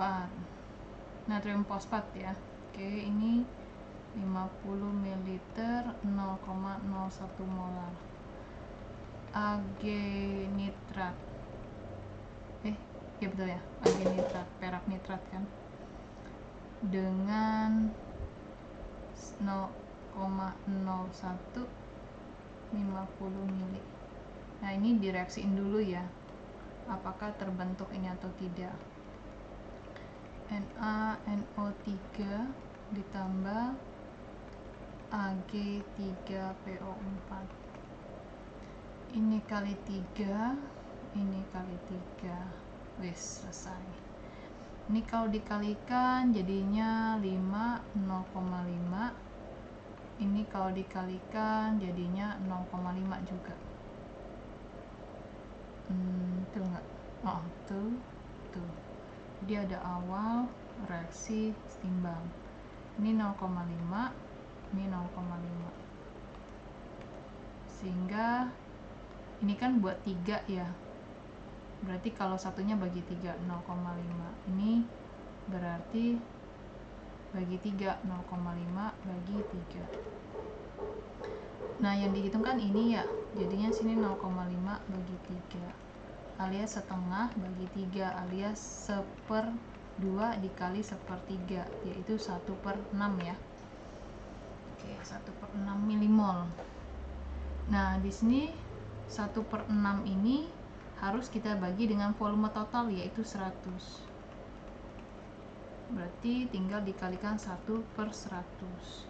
natrium fosfat ya. Oke, ini 50 ml 0,01 molar. Ag nitrat. Ya betul ya, Ag nitrat, perak nitrat kan. Dengan 0,01 50 ml. Nah, ini direaksiin dulu ya. Apakah terbentuk ini atau tidak. NaNO3 ditambah Ag3PO4. Ini kali 3, ini kali 3. Wis, selesai. Ini kalau dikalikan jadinya 5, 0,5. Ini kalau dikalikan jadinya 0,5 juga. Tuh enggak? Oh, tuh. Jadi ada awal reaksi setimbang. Ini 0,5, ini 0,5. Sehingga ini kan buat 3 ya. Berarti kalau satunya bagi 3, 0,5. Ini berarti bagi 3, 0,5 bagi 3. Nah, yang dihitungkan ini ya. Jadinya sini 0,5 bagi 3. Alias setengah bagi 3, alias 1/2 dikali 1/3, yaitu 1/6 ya. Oke, 1/6 milimol. Nah, di sini 1/6 ini harus kita bagi dengan volume total, yaitu 100. Berarti tinggal dikalikan 1/100.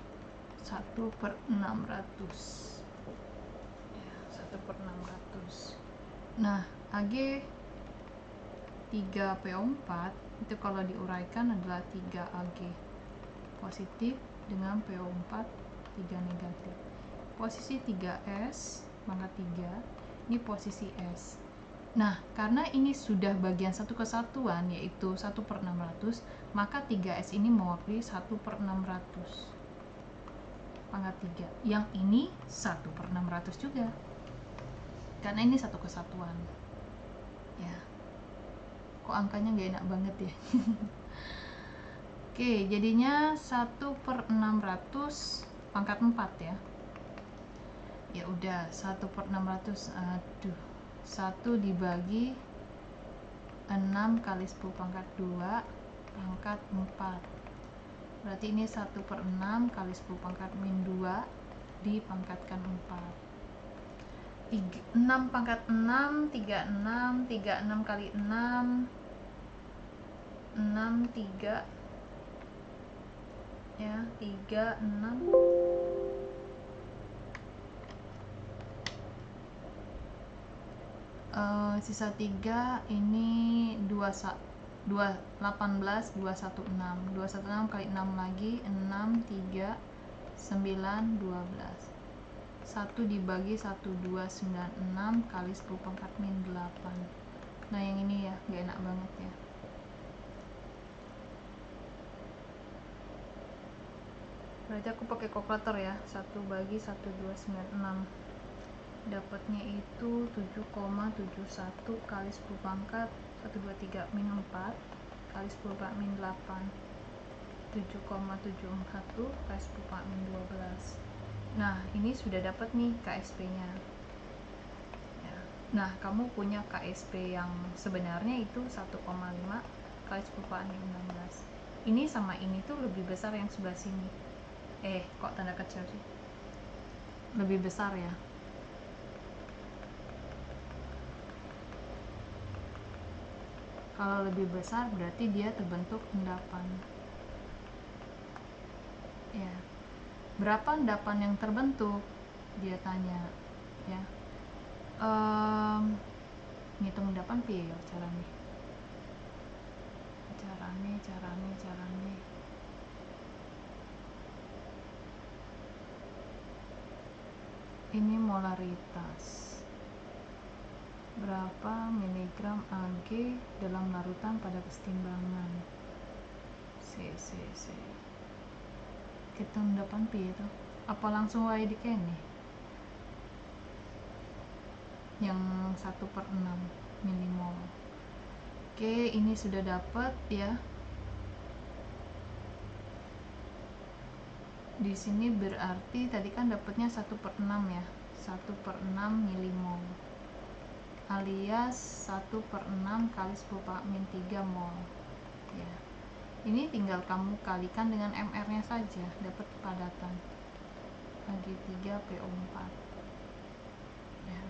1/600 ya, 1/600. Nah, Ag3PO4 itu kalau diuraikan adalah 3Ag positif dengan PO4 3 negatif. Posisi 3S maka 3, ini posisi S. Nah, karena ini sudah bagian satu kesatuan yaitu 1/600, maka 3S ini mewakili 1/600 pangkat 3. Yang ini 1/600 juga. Karena ini satu kesatuan. Ya. Kok angkanya nggak enak banget ya? Oke, jadinya 1/600 pangkat 4 ya. Ya udah, 1/600. Aduh. 1 dibagi 6 kali 10 pangkat 2 pangkat 4. Berarti ini 1/6 kali 10 pangkat min 2 dipangkatkan 4. 6 pangkat 6, 36, 36 kali 6, 6, 3 ya, 3, 6 sisa 3 ini 18, 216, 216 kali 6 lagi 6, 3, 9, 12. 1 dibagi 1296 kali 10 pangkat min 8. Nah, yang ini ya gak enak banget ya. Berarti aku pakai kalkulator ya. 1 bagi 1296, dapatnya itu 7,71 kali 10 pangkat 123 min 4 kali 10 pangkat min 8, 7,741 kali 10 pangkat min 12. Nah, ini sudah dapat nih KSP nya ya. Nah, kamu punya KSP yang sebenarnya itu 1,5 kali 10 pangkat min 16. Ini sama ini tuh lebih besar yang sebelah sini. Kok tanda kecil sih? Lebih besar ya. Kalau lebih besar berarti dia terbentuk endapan. Ya. Berapa endapan yang terbentuk? Dia tanya, ya. Ngitung endapan piye ya carane? Carane. Ini molaritas. berapa miligram Ag dalam larutan pada kesetimbangan. C kita depan pi itu apa langsung wae di kene yang 1/6 milimol. Oke, ini sudah dapat ya. Di sini berarti tadi kan dapatnya 1/6 ya, 1/6 milimol alias 1/6 kali 10⁻³ mol ya. Ini tinggal kamu kalikan dengan MR nya saja, dapat kepadatan Ag3PO4 ya.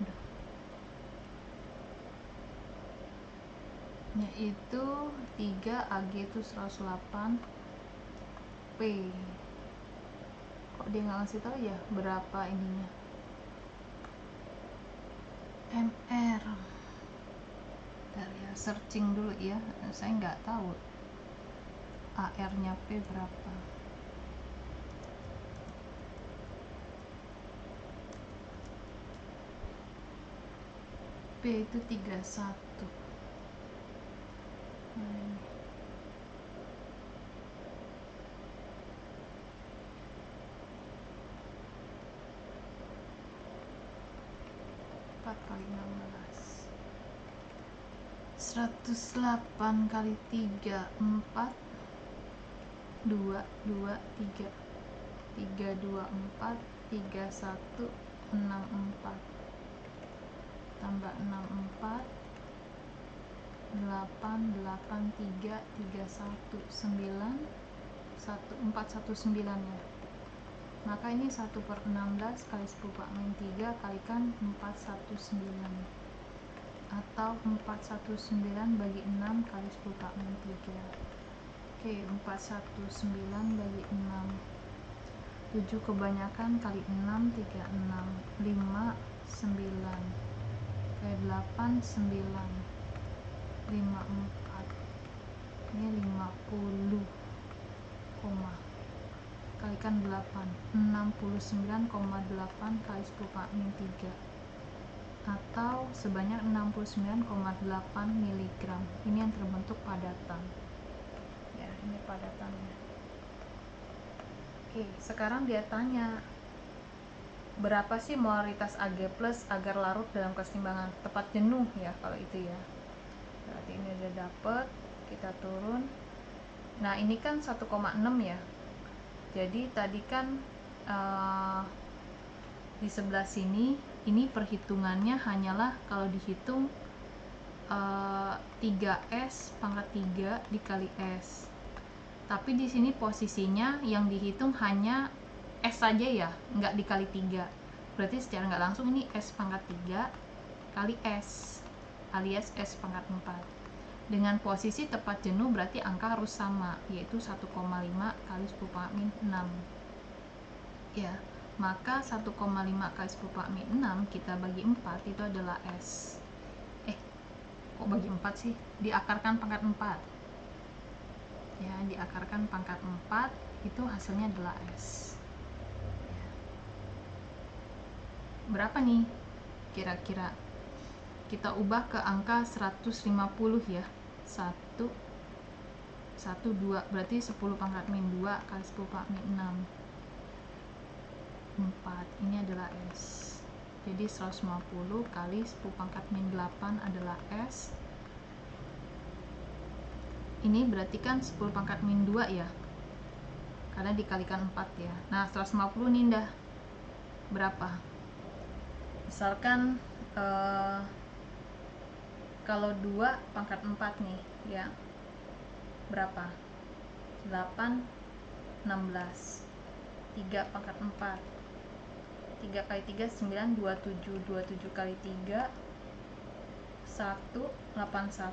Udah. Yaitu 3 Ag itu 108 P. Kok dia nggak ngasih tahu ya berapa ininya MR. Bentar ya, searching dulu ya, saya nggak tahu AR nya P berapa. P itu 31. Nah, 4 kali 16 108 kali 3 4 2 2 3 3 2 4 3 1 6 4 tambah 6 4 8 8 3 3 1 9 1 419 ya. Maka ini 1/16 kali 10⁻³ kalikan 419 atau 419 bagi 6 kali 10⁻³. Oke, 419 bagi 6, 7 kebanyakan kali 6 36 5 9 ke 8 9 54 ini 50 koma kalikan 8 69,8 kali 10⁻³ atau sebanyak 69,8 miligram. Ini yang terbentuk padatan ya, ini padatannya. Oke, sekarang dia tanya berapa sih molaritas Ag+ agar larut dalam kesetimbangan tepat jenuh ya, kalau itu ya. Berarti ini udah dapet, kita turun. Nah ini kan 1,6 ya, jadi tadi kan di sebelah sini ini perhitungannya hanyalah kalau dihitung 3S pangkat 3 dikali S, tapi di sini posisinya yang dihitung hanya S saja ya, nggak dikali 3. Berarti secara nggak langsung ini S pangkat 3 kali S alias S pangkat 4. Dengan posisi tepat jenuh berarti angka harus sama, yaitu 1,5 kali 10⁻6 ya. Maka 1,5 kali 10⁻6 kita bagi 4 itu adalah S. Kok bagi 4 sih? Diakarkan pangkat 4 ya, diakarkan pangkat 4 itu hasilnya adalah S ya. Berapa nih kira-kira? Kita ubah ke angka 150 ya. 1 2 berarti 10⁻² kali 10⁻6 4, ini adalah S. Jadi 150 kali 10⁻8 adalah S. Ini berarti kan 10⁻² ya, karena dikalikan 4 ya. Nah 150 ini dah berapa? Misalkan kalau 2 pangkat 4 nih ya, berapa? 8 16 3 pangkat 4 3 kali 3 9 27 27 kali 3 1 81.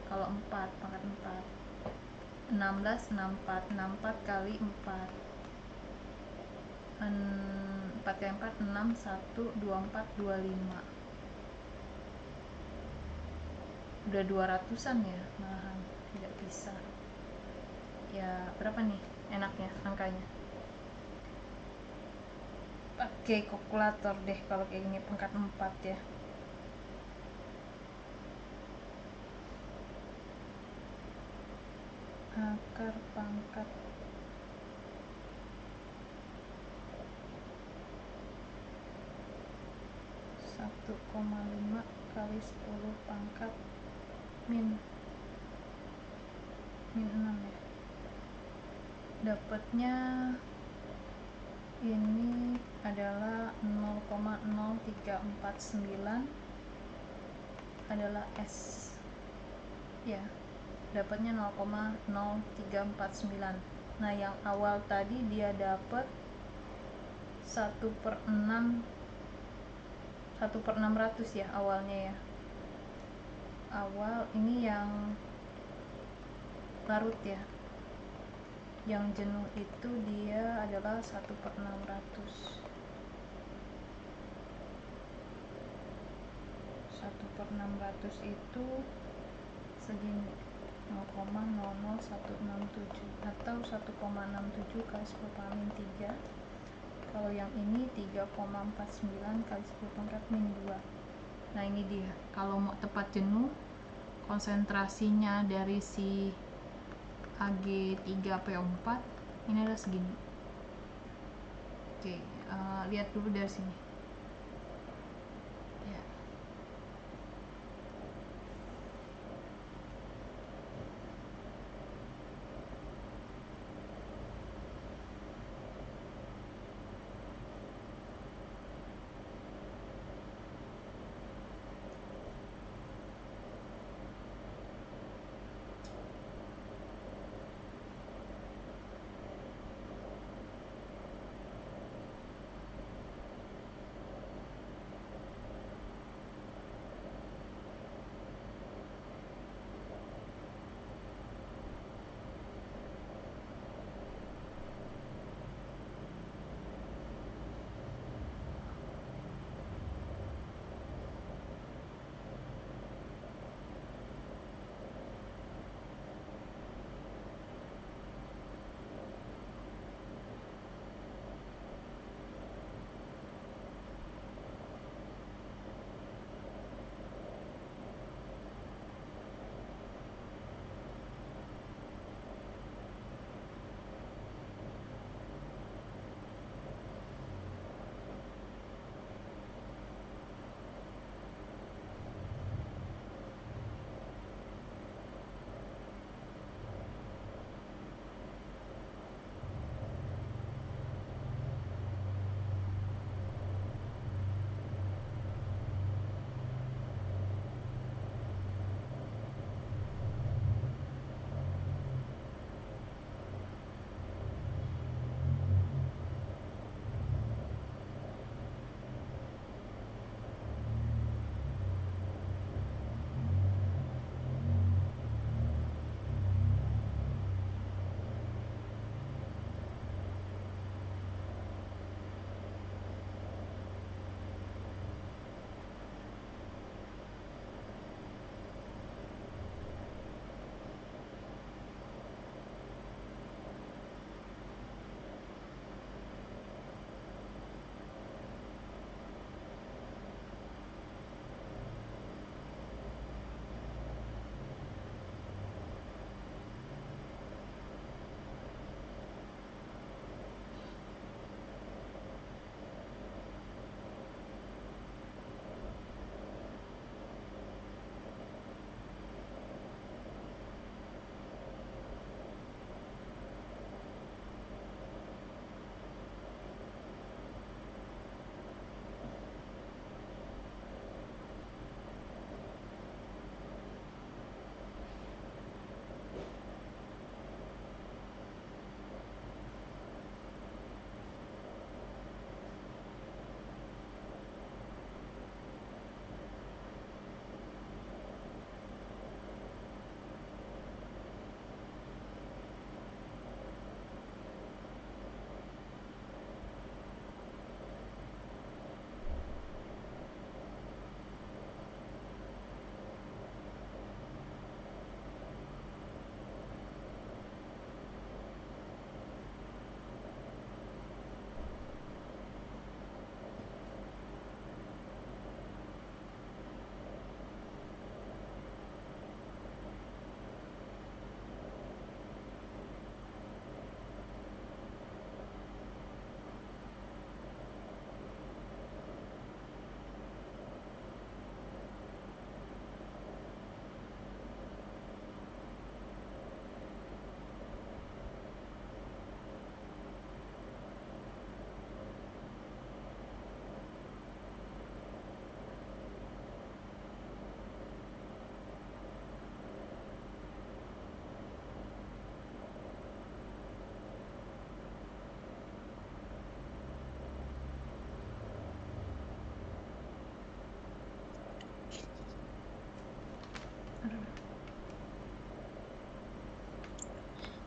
Kalau 4 pangkat 4 16 64 64 kali 4 4 kali 4 6 1 24 25. Udah 200-an ya, malahan tidak bisa ya. Berapa nih enaknya angkanya? pakai kalkulator deh kalau kayak gini, pangkat 4 ya. Akar pangkat 1,5 kali 10 pangkat min 6 ya. Dapatnya ini adalah 0,0349 adalah S ya, dapatnya 0,0349. Nah yang awal tadi dia dapat 1/600 ya awalnya ya. Awal ini yang larut ya, yang jenuh itu dia adalah 1/600. 1/600 itu segini, 0,00167 atau 1,67 kali 10 pangkat 3. Kalau yang ini 3,49 kali 10 pangkat min 2. Nah ini dia, kalau mau tepat jenuh, konsentrasinya dari si Ag3PO4 ini adalah segini. Oke, lihat dulu dari sini ya.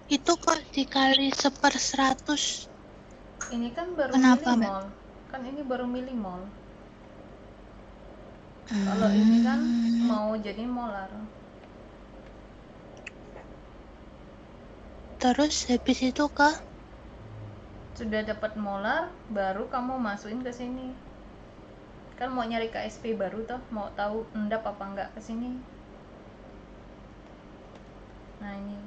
Itu kok dikali 1/100. Ini kan baru Kenapa, Mbak? milimol. Kan ini baru milimol. Kalau ini kan mau jadi molar. Terus habis itu ke Sudah dapat molar, baru kamu masukin ke sini. Kan mau nyari KSP baru toh, mau tahu endap apa enggak ke sini. Nah, ini.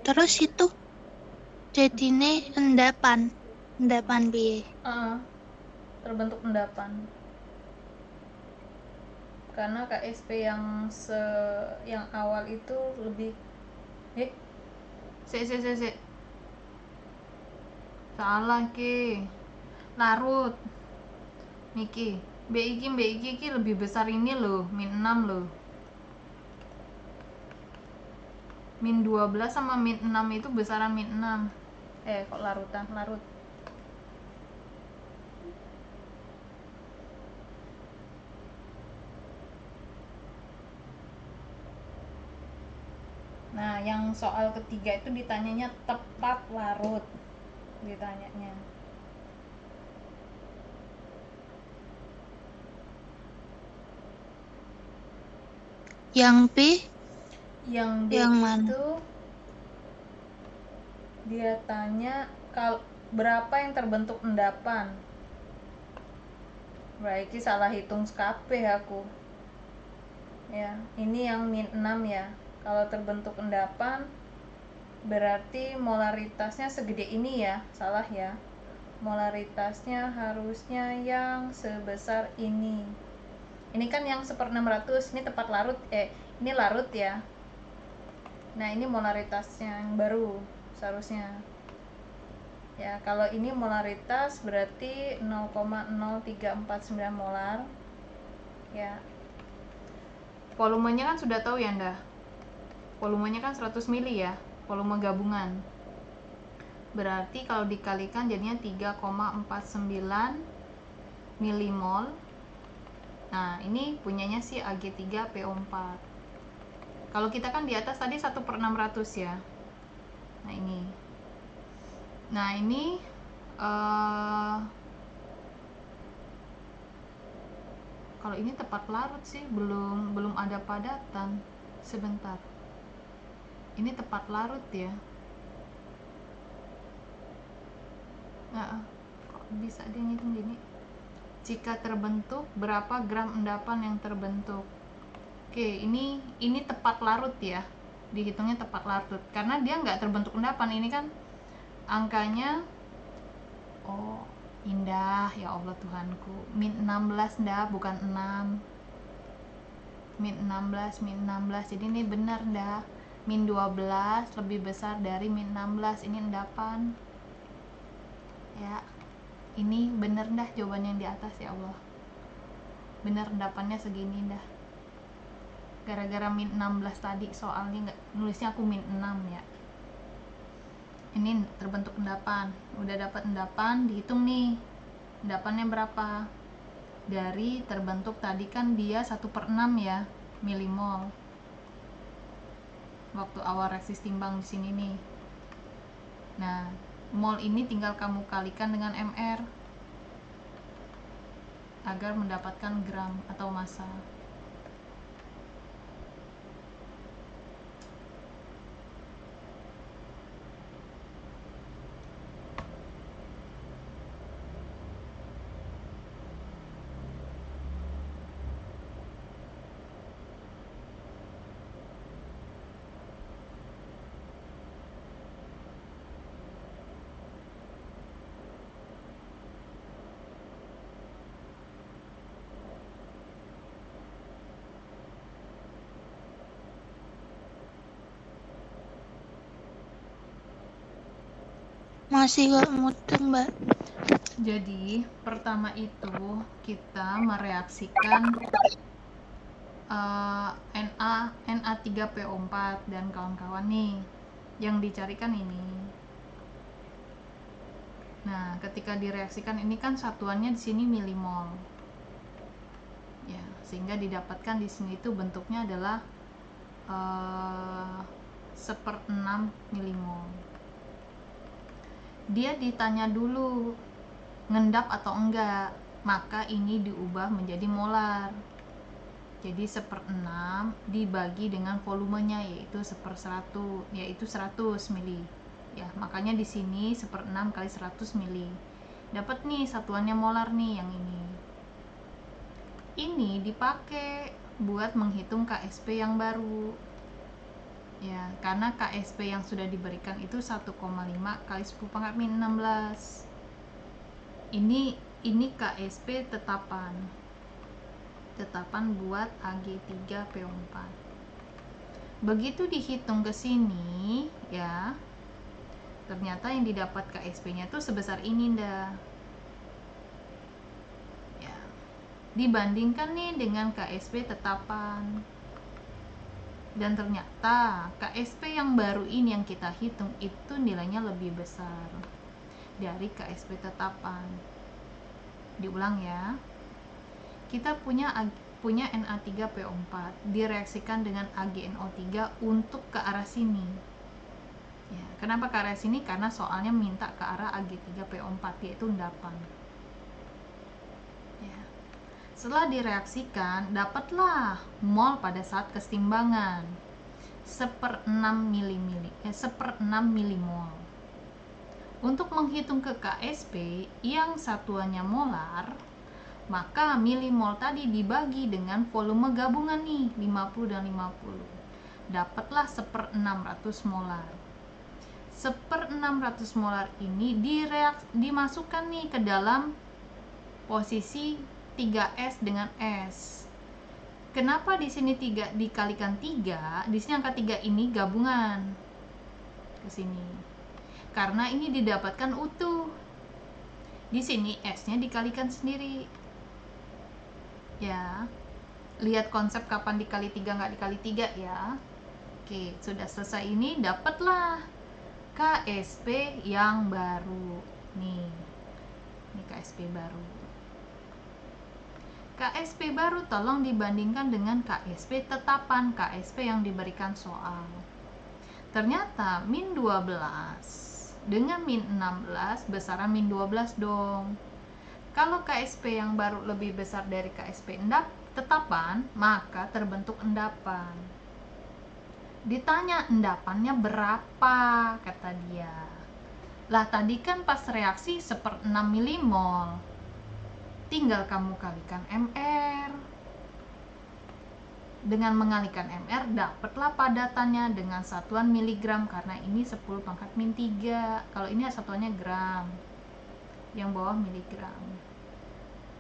terus itu jadinya endapan piye? Terbentuk endapan. Karena KSP yang awal itu lebih salah ki larut niki BIG lebih besar ini loh, min 6 loh. Min 12 sama min 6 itu besaran min 6. Kok larut. Nah, yang soal ketiga itu ditanyanya tepat larut. Ditanyanya. Yang B? Yang B Yang mana? itu dia tanya berapa yang terbentuk endapan. Berarti salah hitung skape aku. Ya, ini yang min 6 ya. Kalau terbentuk endapan berarti molaritasnya segede ini ya. Salah ya. Molaritasnya harusnya yang sebesar ini. Ini kan yang 1/600, ini tepat larut, ini larut ya. Nah, ini molaritasnya yang baru seharusnya. Ya, kalau ini molaritas berarti 0,0349 molar. Ya. Volumenya kan sudah tahu ya, Anda. Volumenya kan 100 mili ya, volume gabungan. Berarti kalau dikalikan jadinya 3,49 milimol. Nah, ini punyanya si Ag3PO4. Kalau kita kan di atas tadi 1/600 ya. Nah, ini. Nah, ini kalau ini tepat larut sih, belum ada padatan. Sebentar. Ini tepat larut ya. Nah, kok bisa dia ngitung gini? Jika terbentuk, berapa gram endapan yang terbentuk? Oke, ini tepat larut ya. Dihitungnya tepat larut. Karena dia nggak terbentuk endapan. Ini kan angkanya, oh indah ya Allah Tuhanku. Min 16 ndak, bukan 6. Min 16. Jadi ini benar ndak. min 12 lebih besar dari min 16. Ini endapan ya. Ini bener dah jawabannya yang di atas, ya Allah, bener endapannya segini dah. Gara-gara min 16 tadi soalnya nggak nulisnya aku min 6 ya. Ini terbentuk endapan. Udah dapat endapan, dihitung nih endapannya berapa. Dari terbentuk tadi kan dia 1/6 ya milimol waktu awal reaksi timbang di sini nih. Nah, mol ini tinggal kamu kalikan dengan mr agar mendapatkan gram atau massa. Masih gak muter, Mbak. Jadi pertama itu kita mereaksikan Na3PO4 dan kawan-kawan nih. Yang dicarikan ini. Nah, ketika direaksikan ini kan satuannya di sini milimol. Ya, sehingga didapatkan di sini itu bentuknya adalah 1/6 milimol. Dia ditanya dulu ngendap atau enggak, maka ini diubah menjadi molar. Jadi 1/6 dibagi dengan volumenya, yaitu 1/100, yaitu 100 mili. Ya, makanya di sini 1/6 kali 100 mili. Dapat nih satuannya molar nih yang ini. Ini dipakai buat menghitung KSP yang baru. Ya, karena KSP yang sudah diberikan itu 1,5 kali 10⁻⁻16. Ini KSP tetapan buat Ag3PO4. Begitu dihitung ke sini ya, ternyata yang didapat KSP-nya tuh sebesar ini dah. Ya. Dibandingkan nih dengan KSP tetapan. Dan ternyata KSP yang baru ini yang kita hitung itu nilainya lebih besar dari KSP tetapan. Diulang ya. Kita punya Na3PO4 direaksikan dengan AgNO3 untuk ke arah sini. Ya, kenapa ke arah sini? Karena soalnya minta ke arah Ag3PO4, yaitu endapan. Ya. Setelah direaksikan, dapatlah mol pada saat kesetimbangan 1/6 milimol. Untuk menghitung ke KSP yang satuannya molar, maka milimol tadi dibagi dengan volume gabungan nih 50 dan 50. Dapatlah 1/600 molar. 1/600 molar ini dimasukkan nih ke dalam posisi 3S dengan S. Kenapa di sini 3 dikalikan 3? Di sini angka 3 ini gabungan ke sini. Karena ini didapatkan utuh. Di sini S-nya dikalikan sendiri. Ya. Lihat konsep kapan dikali 3 nggak dikali 3 ya. Oke, sudah selesai ini, dapatlah KSP yang baru. Nih. Ini KSP baru. KSP baru tolong dibandingkan dengan KSP tetapan, KSP yang diberikan soal. Ternyata min 12 dengan min 16 besaran min 12 dong. Kalau KSP yang baru lebih besar dari KSP tetapan, maka terbentuk endapan. Ditanya endapannya berapa, kata dia. Lah tadi kan pas reaksi 1/6 milimol. Tinggal kamu kalikan mR. Dengan mengalikan mR, dapatlah padatannya dengan satuan miligram, karena ini 10⁻⁻3. Kalau ini satuannya gram, yang bawah miligram.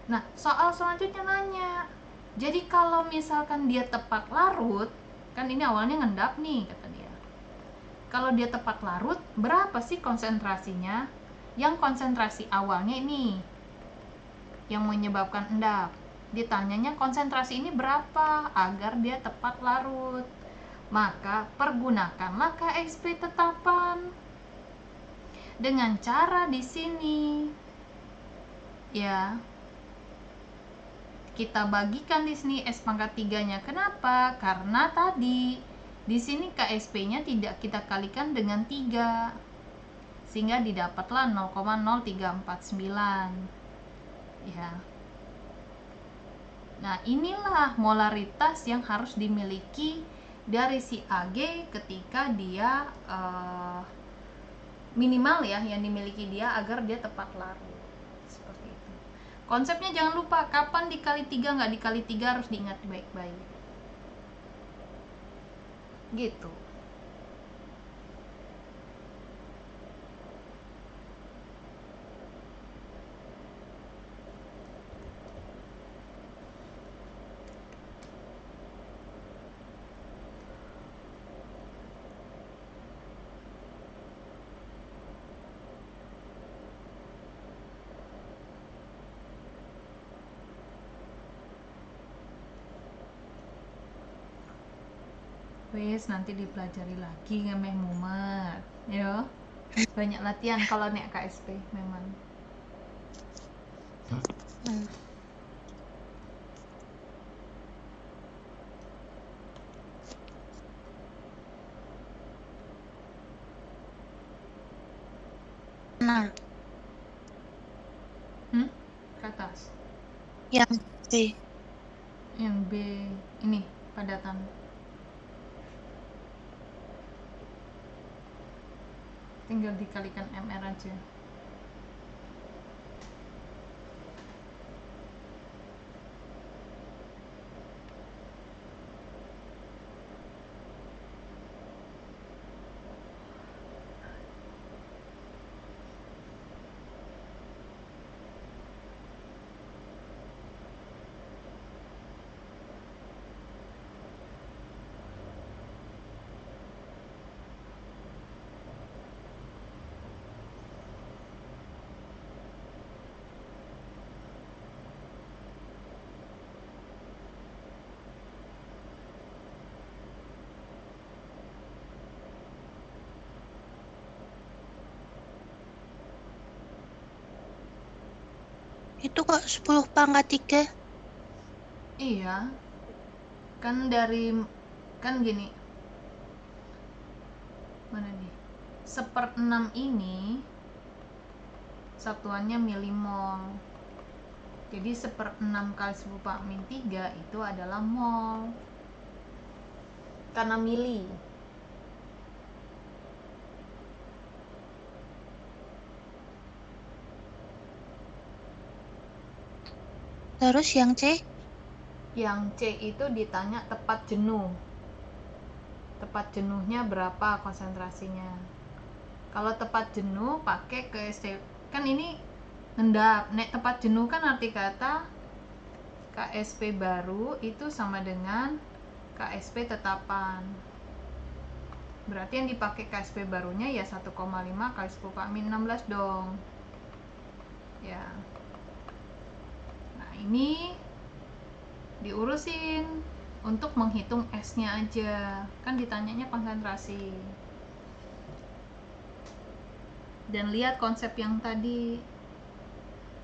Nah, soal selanjutnya nanya, jadi kalau misalkan dia tepat larut, kan ini awalnya ngendap nih, kata dia. Kalau dia tepat larut, berapa sih konsentrasinya? Yang konsentrasi awalnya ini yang menyebabkan endap. Ditanyanya konsentrasi ini berapa agar dia tepat larut. Maka pergunakanlah KSP tetapan. Dengan cara di sini ya, kita bagikan di sini S pangkat 3-nya. Kenapa? Karena tadi di sini KSP-nya tidak kita kalikan dengan 3. Sehingga didapatlah 0,0349. Ya. Nah, inilah molaritas yang harus dimiliki dari si Ag ketika dia minimal ya yang dimiliki dia agar dia tepat larut. Seperti itu. Konsepnya jangan lupa, kapan dikali 3 nggak dikali 3 harus diingat baik-baik. Gitu. Wes nanti dipelajari lagi ngemeh mumat. Yo. Banyak latihan kalau nek KSP memang. Nah, Ke atas. yang B. Yang B ini padatan. Tinggal dikalikan MR aja. Itu kok 10 pangkat 3? Iya. Kan gini. Mana nih? 1/6 ini satuannya milimol. Jadi 1/6 kali 10⁻³ itu adalah mol. Karena mili. Terus yang C? Yang C itu ditanya tepat jenuh. Tepat jenuhnya berapa konsentrasinya? Kalau tepat jenuh pakai KSP. Kan ini ngendap. Nek tepat jenuh kan arti kata KSP baru itu sama dengan KSP tetapan. Berarti yang dipakai KSP barunya ya 1,5 kali 10⁻16 dong. Ya. Nah, ini diurusin untuk menghitung S-nya aja. Kan ditanyanya konsentrasi. Dan lihat konsep yang tadi.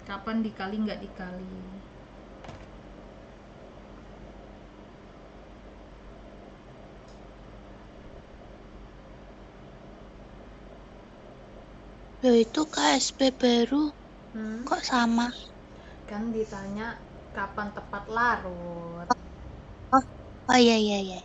Kapan dikali nggak dikali. Loh, itu KSP baru kok sama? Kan ditanya kapan tepat larut. Oh iya.